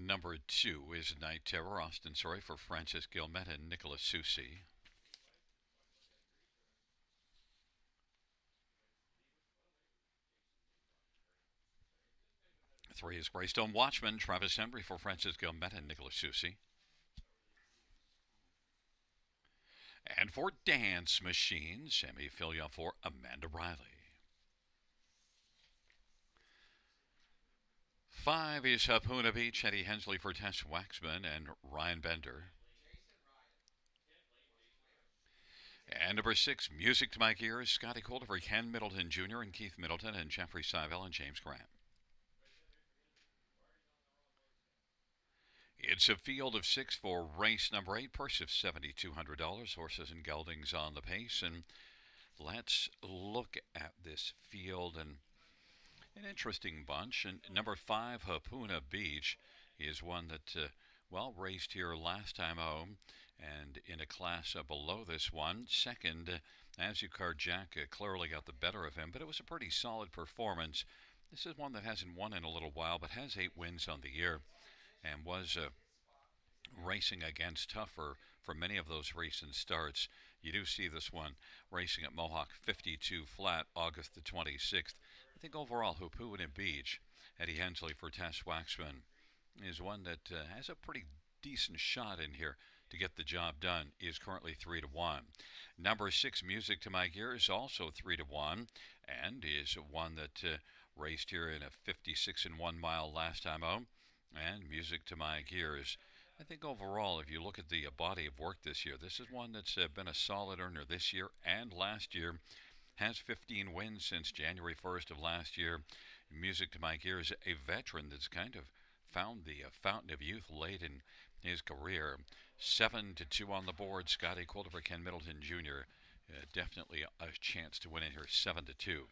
Number 2 is Night Terror, Austin Surrey for Francis Gilmet and Nicholas Susi. 3 is Greystone Watchman, Travis Embry for Francis Gilmet and Nicholas Susi. And for Dance Machine, Sammy Filia for Amanda Riley. 5 is Hapuna Beach, Eddie Hensley for Tess Waxman and Ryan Bender. And number 6, Music to My Ears, Scotty Calder for Ken Middleton Jr. and Keith Middleton and Jeffrey Seibel and James Grant. It's a field of 6 for race number 8, purse of $7,200, horses and geldings on the pace. And let's look at this field, and an interesting bunch. And number 5, Hapuna Beach, is one that, raced here last time home and in a class below this one. Second, As You Card Jack clearly got the better of him, but it was a pretty solid performance. This is one that hasn't won in a little while, but has 8 wins on the year and was racing against tougher for many of those recent starts. You do see this one racing at Mohawk 52 flat, August the 26th. I think overall, Hapuna Beach, Eddie Hensley for Tess Waxman, is one that has a pretty decent shot in here to get the job done. Is currently 3-1. Number 6, Music to My Ears, also 3-1, and is one that raced here in a 56 and 1 mile last time out. And Music to My Ears, I think overall, if you look at the body of work this year, this is one that's been a solid earner this year and last year. Has 15 wins since January 1st of last year. Music to My Ears, a veteran that's kind of found the fountain of youth late in his career. 7-2 on the board. Scotty Calder for Ken Middleton Jr. Definitely a chance to win in here, 7-2.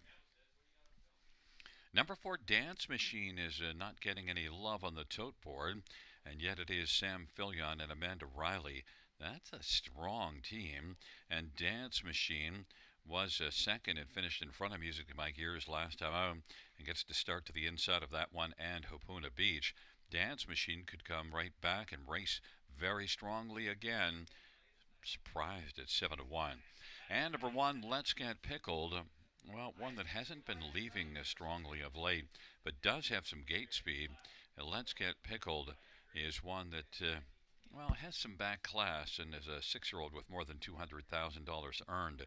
Number 4, Dance Machine, is not getting any love on the tote board, and yet it is Sam Filion and Amanda Riley. That's a strong team, and Dance Machine was second and finished in front of Music to My Ears last time out and gets to start to the inside of that one and Hapuna Beach. Dance Machine could come right back and race very strongly again. Surprised at 7-1. And number 1, Let's Get Pickled. Well, one that hasn't been leaving strongly of late, but does have some gate speed. Let's Get Pickled is one that, has some back class and is a 6-year-old with more than $200,000 earned.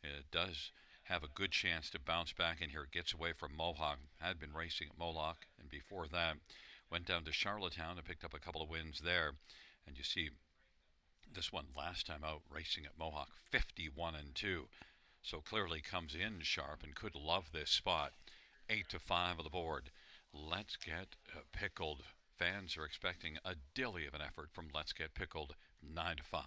It does have a good chance to bounce back in here. It gets away from Mohawk. Had been racing at Mohawk, and before that, went down to Charlottetown and picked up a couple of wins there. And you see this one last time out racing at Mohawk, 51-2. So clearly comes in sharp and could love this spot. 8-5 on the board. Let's Get Pickled. Fans are expecting a dilly of an effort from Let's Get Pickled, 9-5.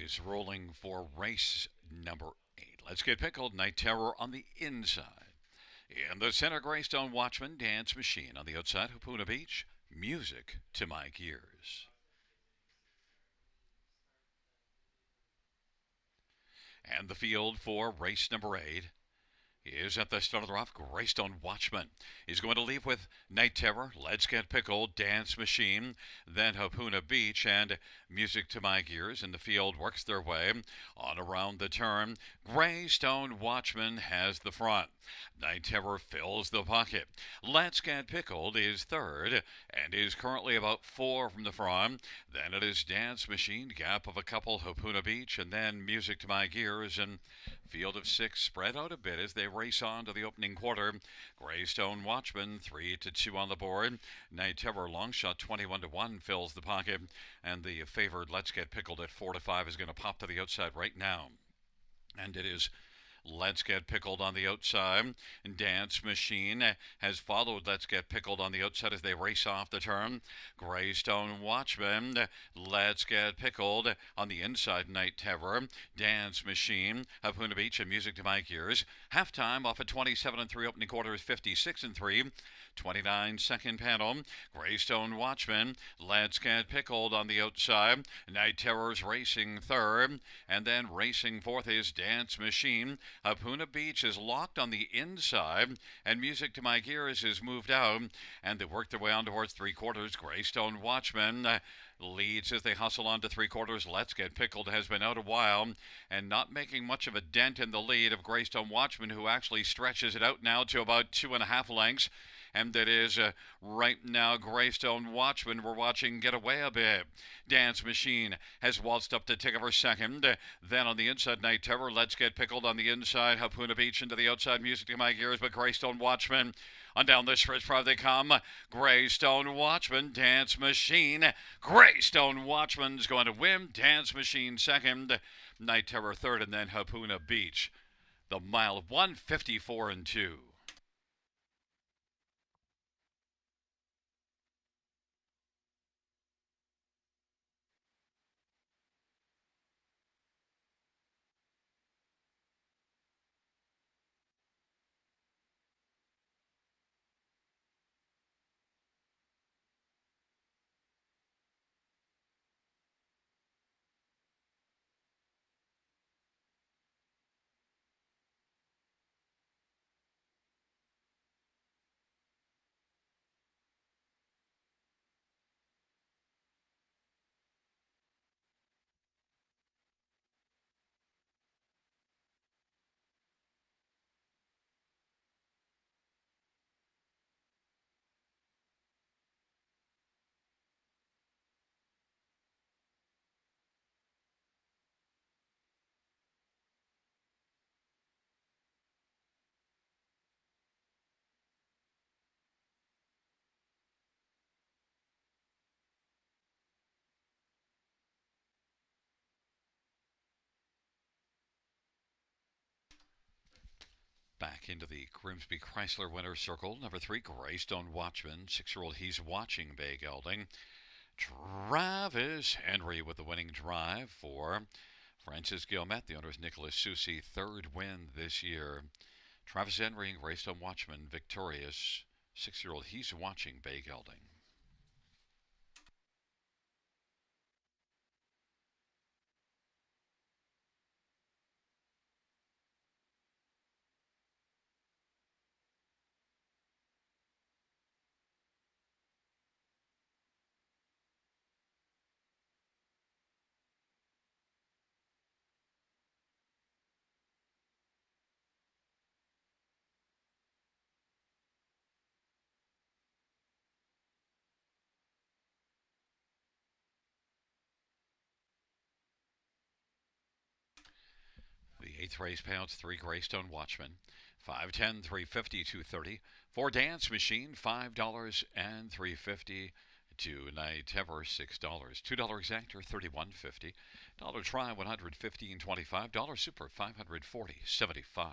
is rolling for race number 8. Let's Get Pickled, Night Terror on the inside. In the center, Greystone Watchman, Dance Machine. On the outside, Hapuna Beach, Music to My Gears. And the field for race number 8 is at the start of the rough. Greystone Watchman is going to leave with Night Terror, Let's Get Pickled, Dance Machine, then Hapuna Beach, and Music to My Gears. And the field works their way on around the turn. Greystone Watchman has the front. Night Terror fills the pocket. Let's Get Pickled is third and is currently about 4 from the front. Then it is Dance Machine, gap of a couple, Hapuna Beach, and then Music to My Gears. And field of 6 spread out a bit as they race on to the opening quarter. Greystone Watchman 3-2 on the board. Night Terror long shot 21-1 fills the pocket, and the favored Let's Get Pickled at 4-5 is going to pop to the outside right now. And it is Let's Get Pickled on the outside. Dance Machine has followed Let's Get Pickled on the outside as they race off the turn. Greystone Watchman, Let's Get Pickled on the inside. Night Terror, Dance Machine, Hapuna Beach, and Music to My Gears. Halftime off at 27-3. Opening quarter is 56-3. 29-second panel. Greystone Watchman, Let's Get Pickled on the outside. Night Terror's racing third. And then racing fourth is Dance Machine. Hapuna Beach is locked on the inside, and Music to My Gears is moved out, and they work their way on towards 3/4. Greystone Watchman leads as they hustle on to 3/4. Let's Get Pickled has been out a while and not making much of a dent in the lead of Greystone Watchman, who actually stretches it out now to about 2.5 lengths. And that is right now Greystone Watchman we're watching get away a bit. Dance Machine has waltzed up to take over second. Then on the inside, Night Terror, Let's Get Pickled on the inside. Hapuna Beach into the outside, Music to My Gears, but Greystone Watchman on down the stretch part they come. Greystone Watchman, Dance Machine. Greystone Watchman's going to win. Dance Machine second. Night Terror third, and then Hapuna Beach. The mile of 1:54-2. Back into the Grimsby Chrysler Winner's Circle. Number 3, Greystone Watchman. 6-year-old He's Watching Bay Gelding. Travis Henry with the winning drive for Francis Guillemette. The owner is Nicholas Susi. 3rd win this year. Travis Henry and Greystone Watchman victorious. 6-year-old He's Watching Bay Gelding. The 8th race payouts 3 Greystone Watchman, $5.10, $3.50, $2.30. 4 Dance Machine, $5 and $3.50. 2 Night Terror, $6. $2 Exactor, $31.50. Dollar Try, $115.25. Dollar Super, $540.75.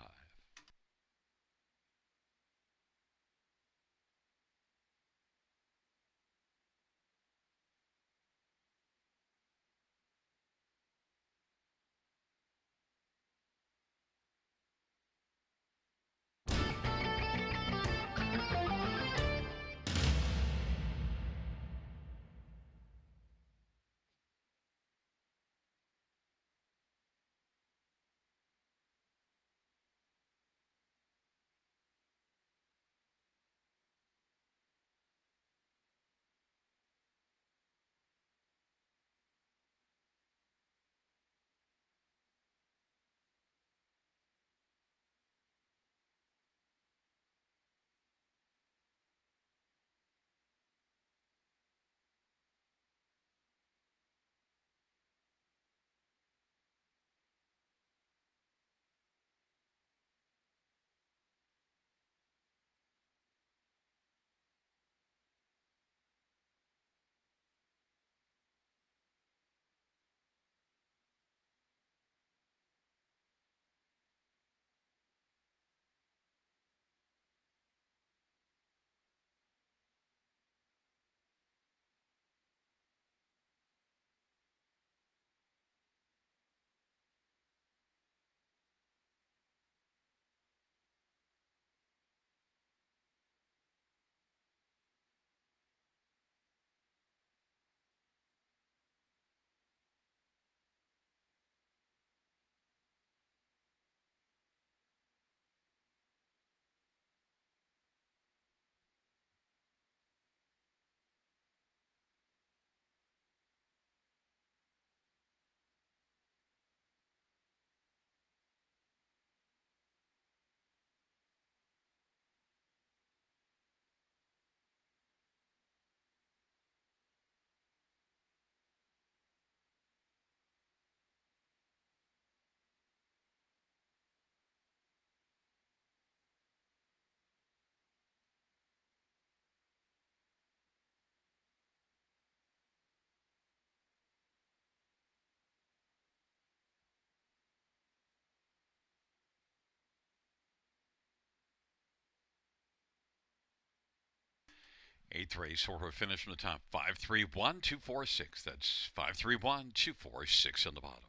Eighth race order finish from the top. 531246. That's 531246 on the bottom.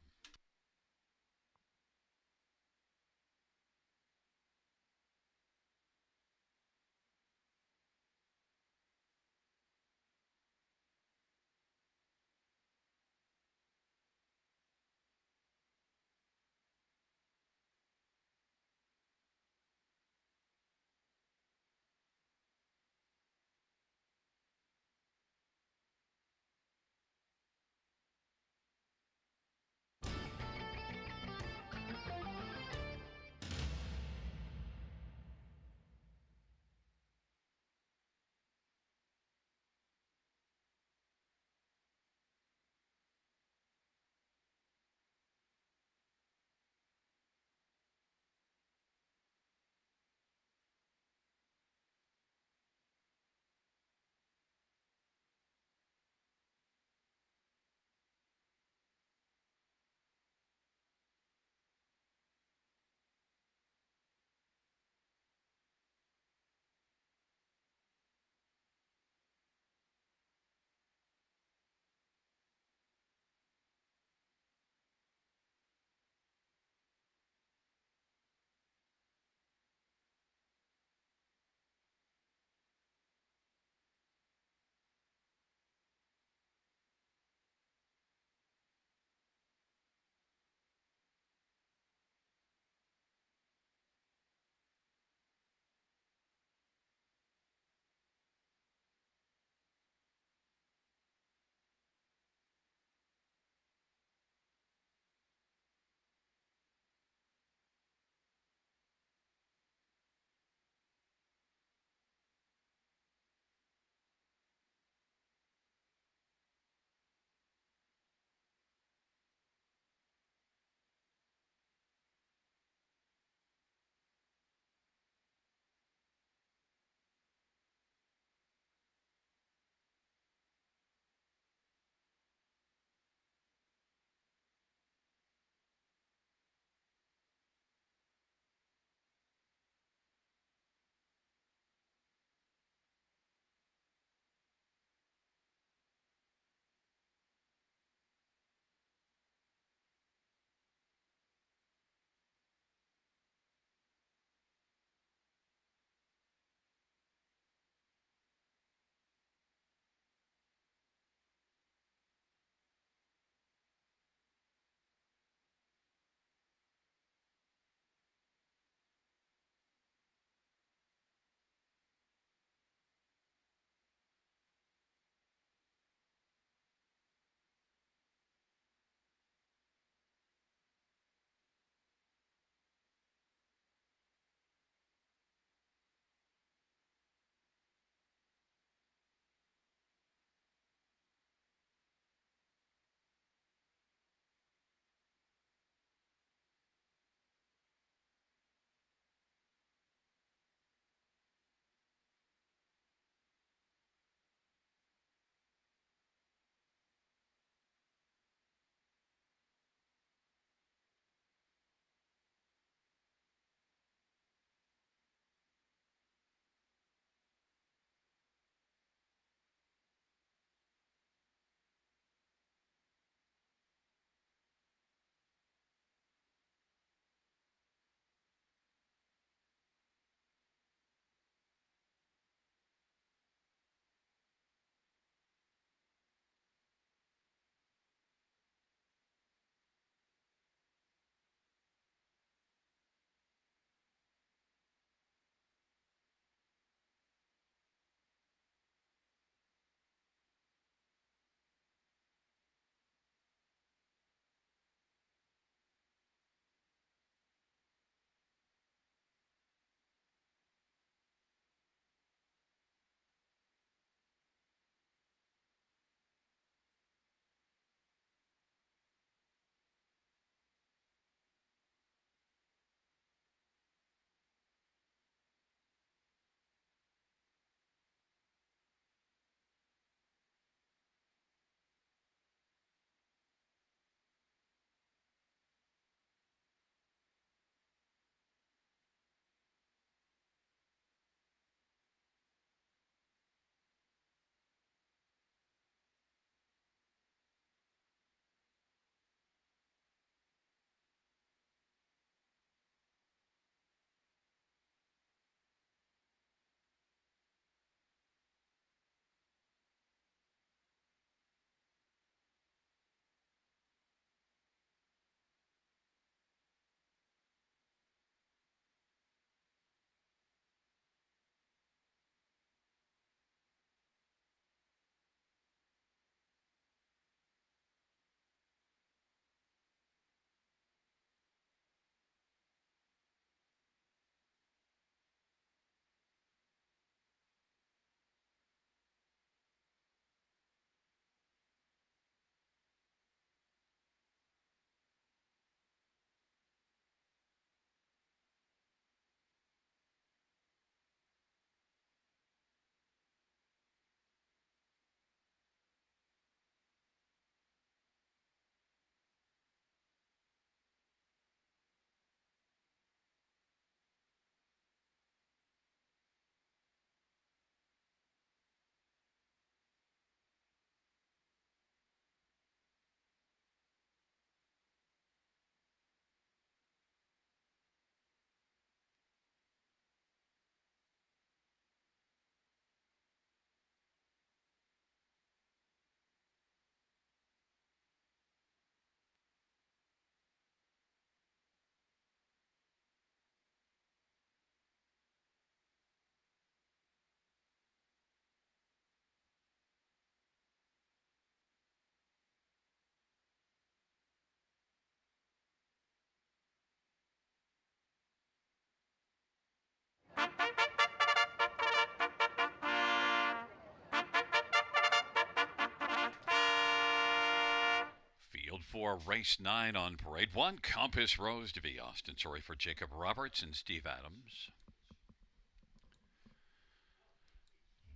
for race 9 on parade 1, Compass Rose to be Austin. Sorry for Jacob Roberts and Steve Adams.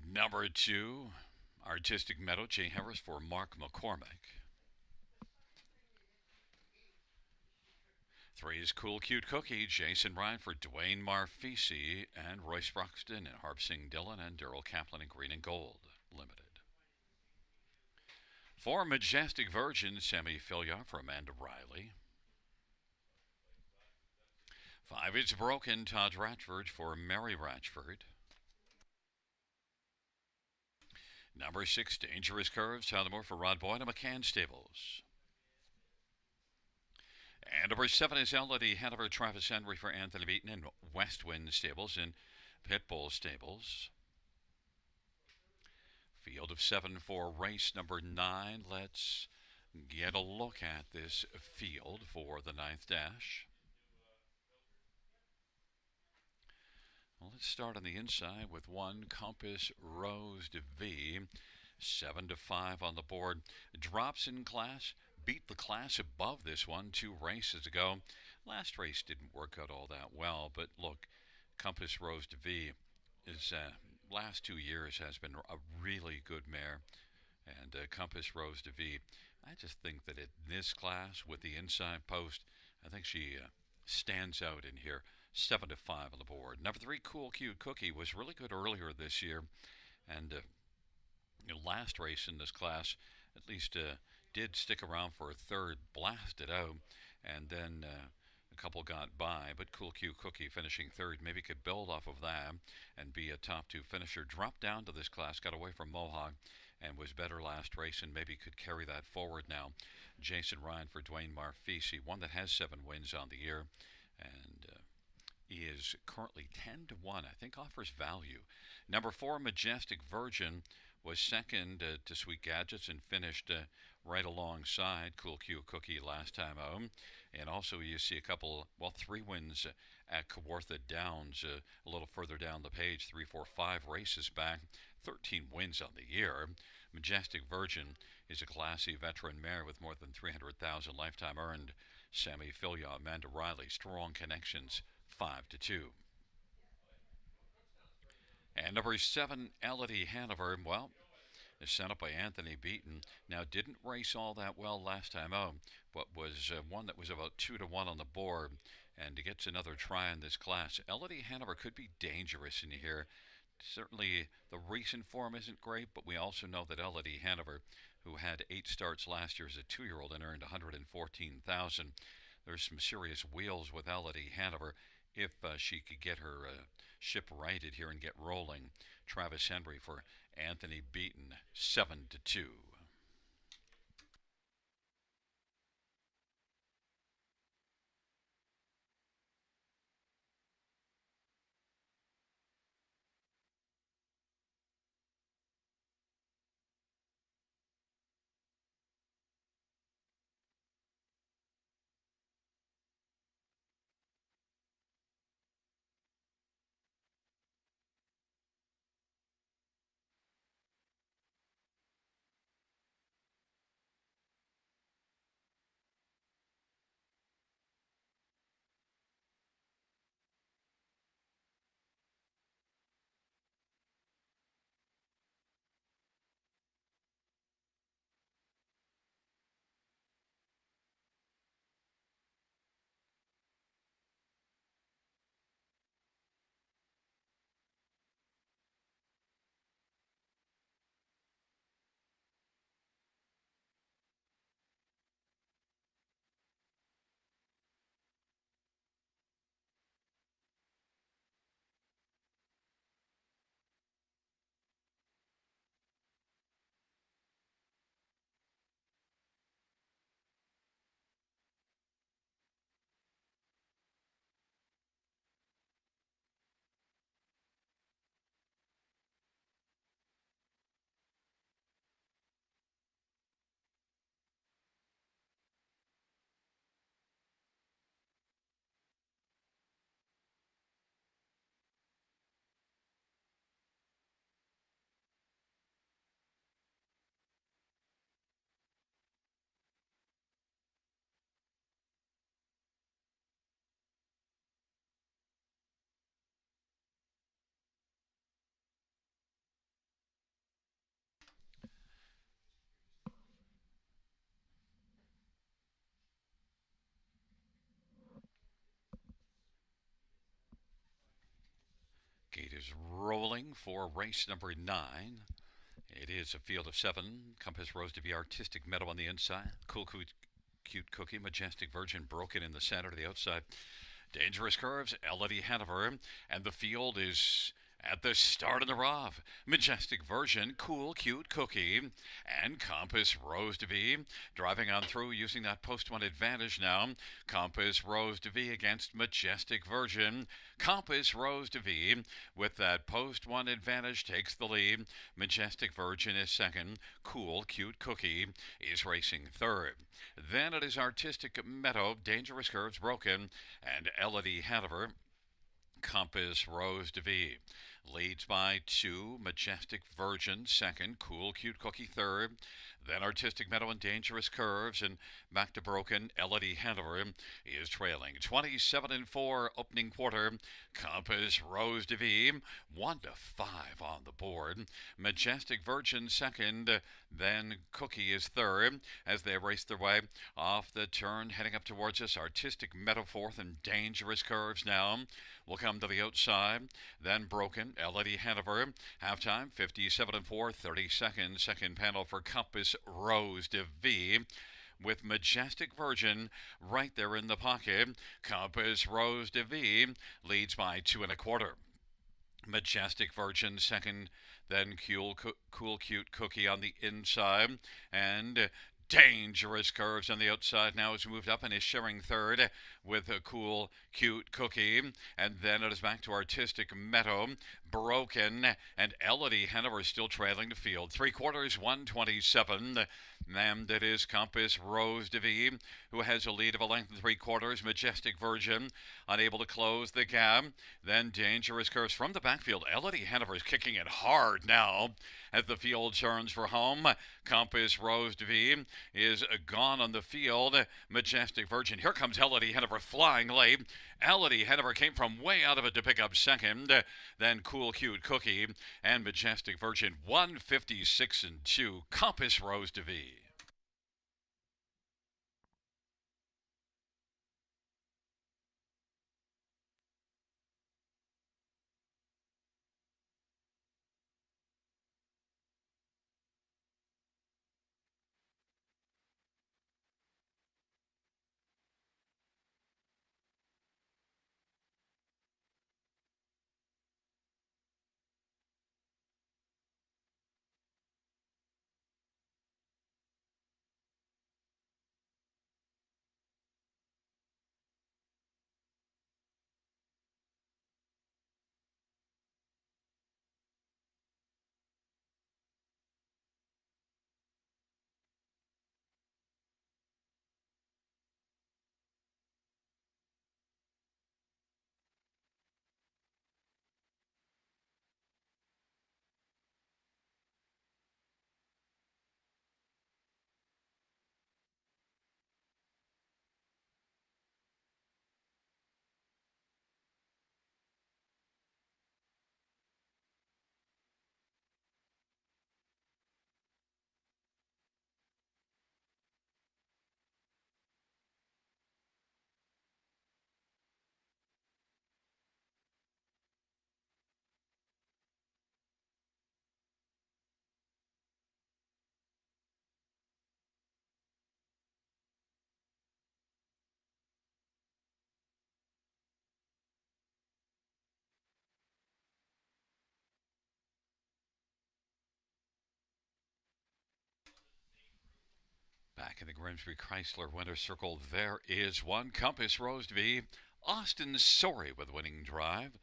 Number 2, Artistic Meadow, Jay Harris for Mark McCormick. 3 is Cool Cute Cookie, Jason Ryan for Dwayne Marfisi and Royce Broxton and Harp Singh Dillon and Daryl Kaplan in Green and Gold Limited. 4, Majestic Virgin, Sammy Filya for Amanda Riley. 5, It's Broken, Todd Ratchford for Mary Ratchford. Number 6, Dangerous Curves, Tyler Moore for Rod Boyd and McCann Stables. And number 7 is Elodie Hanover, Travis Henry for Anthony Beaton and Westwind Stables and Pitbull Stables. Field of 7 for race number 9. Let's get a look at this field for the 9th dash. Well, let's start on the inside with 1, Compass Rose to V. 7 to 5 on the board. Drops in class. Beat the class above this one 2 races ago. Last race didn't work out all that well, but look, Compass Rose to V is last 2 years has been a really good mare, and Compass Rose to V. I just think that in this class with the inside post, I think she stands out in here. 7 to 5 on the board. Number 3, Cool Cute Cookie was really good earlier this year, and last race in this class at least did stick around for a third, blasted out, and then a couple got by, but Cool Cute Cookie finishing third maybe could build off of that and be a top 2 finisher. Dropped down to this class, got away from Mohawk, and was better last race and maybe could carry that forward now. Jason Ryan for Dwayne Marfisi, one that has 7 wins on the year, and he is currently 10 to 1. I think offers value. Number 4, Majestic Virgin, was second to Sweet Gadgets and finished right alongside Cool Cute Cookie last time out. And also you see a couple, 3 wins at Kawartha Downs a little further down the page, 3, 4, 5 races back, 13 wins on the year. Majestic Virgin is a classy veteran mare with more than 300,000 lifetime earned. Sammy Filya, Amanda Riley, strong connections, 5 to 2. And number 7, Elodie Hanover, is sent up by Anthony Beaton. Now, didn't race all that well last time out, but was one that was about 2 to 1 on the board, and gets another try in this class. Elodie Hanover could be dangerous in here. Certainly, the recent form isn't great, but we also know that Elodie Hanover, who had 8 starts last year as a 2-year-old and earned $114,000, there's some serious wheels with Elodie Hanover if she could get her ship righted here and get rolling. Travis Henry for Anthony Beaton, 7 to 2. Gate is rolling for race number 9. It is a field of 7. Compass Rose to be Artistic Meadow on the inside. Cool Cute Cookie, Majestic Virgin, Broken in the center to the outside. Dangerous Curves, Elodie Hanover, and the field is at the start of the rough. Majestic Version, Cool Cute Cookie, and Compass Rose to be driving on through using that post one advantage now. Compass Rose to be against Majestic Version. Compass Rose to be with that post one advantage takes the lead. Majestic Virgin is second. Cool Cute Cookie is racing third. Then it is Artistic Meadow, Dangerous Curves, Broken, and Elodie Hanover. Compass Rose to be leads by 2. Majestic Virgin second. Cool Cute Cookie third. Then Artistic Meadow and Dangerous Curves, and back to Broken. Elodie Hanover is trailing 27-4 opening quarter. Compass Rose to be 1-5 on the board. Majestic Virgin second. Then Cookie is third as they race their way off the turn, heading up towards us. Artistic Meadow fourth, and Dangerous Curves now will come to the outside. Then Broken, Elodie Hanover. Halftime, 57-4, 30 seconds. Second panel for Compass Rose de V, with Majestic Virgin right there in the pocket. Compass Rose de V leads by 2 1/4. Majestic Virgin second, then Cool Cute Cookie on the inside, and Dangerous Curves on the outside now has moved up and is sharing third with a Cool Cute Cookie. And then it is back to Artistic Meadow, Broken, and Elodie Hanover still trailing the field. 3/4, 127. And it is Compass Rose de V, who has a lead of a length and 3/4. Majestic Virgin unable to close the gap. Then Dangerous Curves from the backfield. Elodie Hanover is kicking it hard now as the field turns for home. Compass Rose de V is gone on the field. Majestic Virgin. Here comes Elodie Hanover flying late. Elodie Hanover came from way out of it to pick up second. Then Cool Cute Cookie and Majestic Virgin 156-2. Compass Rose de V. Back in the Grimsby Chrysler Winter Circle, there is one. Compass Rose to be Austin Sorry with winning drive.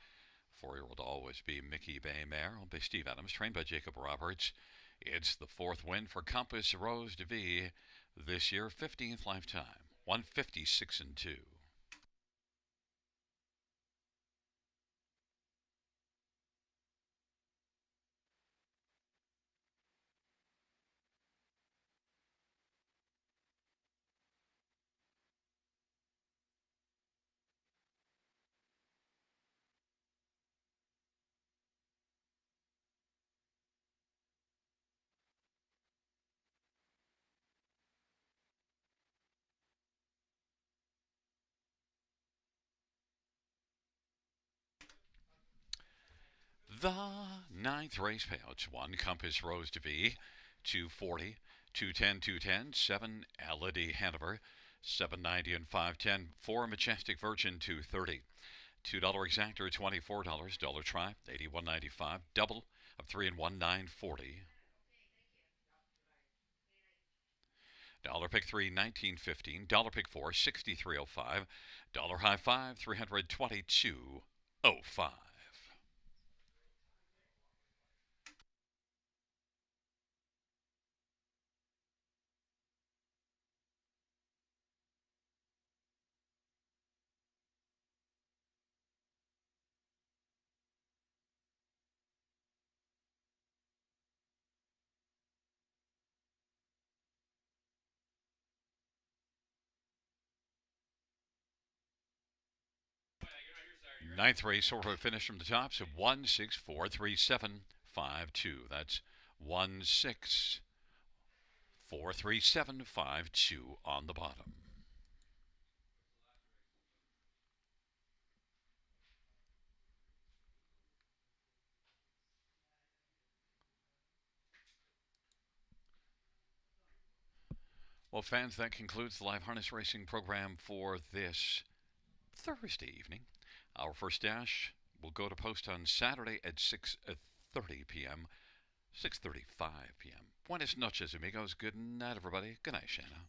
4-year-old always be Mickey Bay Mare, owned by Steve Adams, trained by Jacob Roberts. It's the 4th win for Compass Rose de V this year, 15th lifetime, 156-2. The ninth race payouts: 1 Compass Rose to V, 240, 210, 210, 7 Elodie Hanover, 790 and 510, 4 Majestic Virgin, 230, $2 exactor, $24, dollar try, 81.95, double of 3 and 1, 940. Dollar pick 3, 1915. Dollar pick 4, 63.05. Dollar high 5, 322.05. Ninth race order finish from the tops of 1643752. That's 1643752 on the bottom. Well, fans, that concludes the live harness racing program for this Thursday evening. Our first dash will go to post on Saturday at 6:30 p.m. 6:35 p.m. Buenas noches, amigos. Good night, everybody. Good night, Shanna.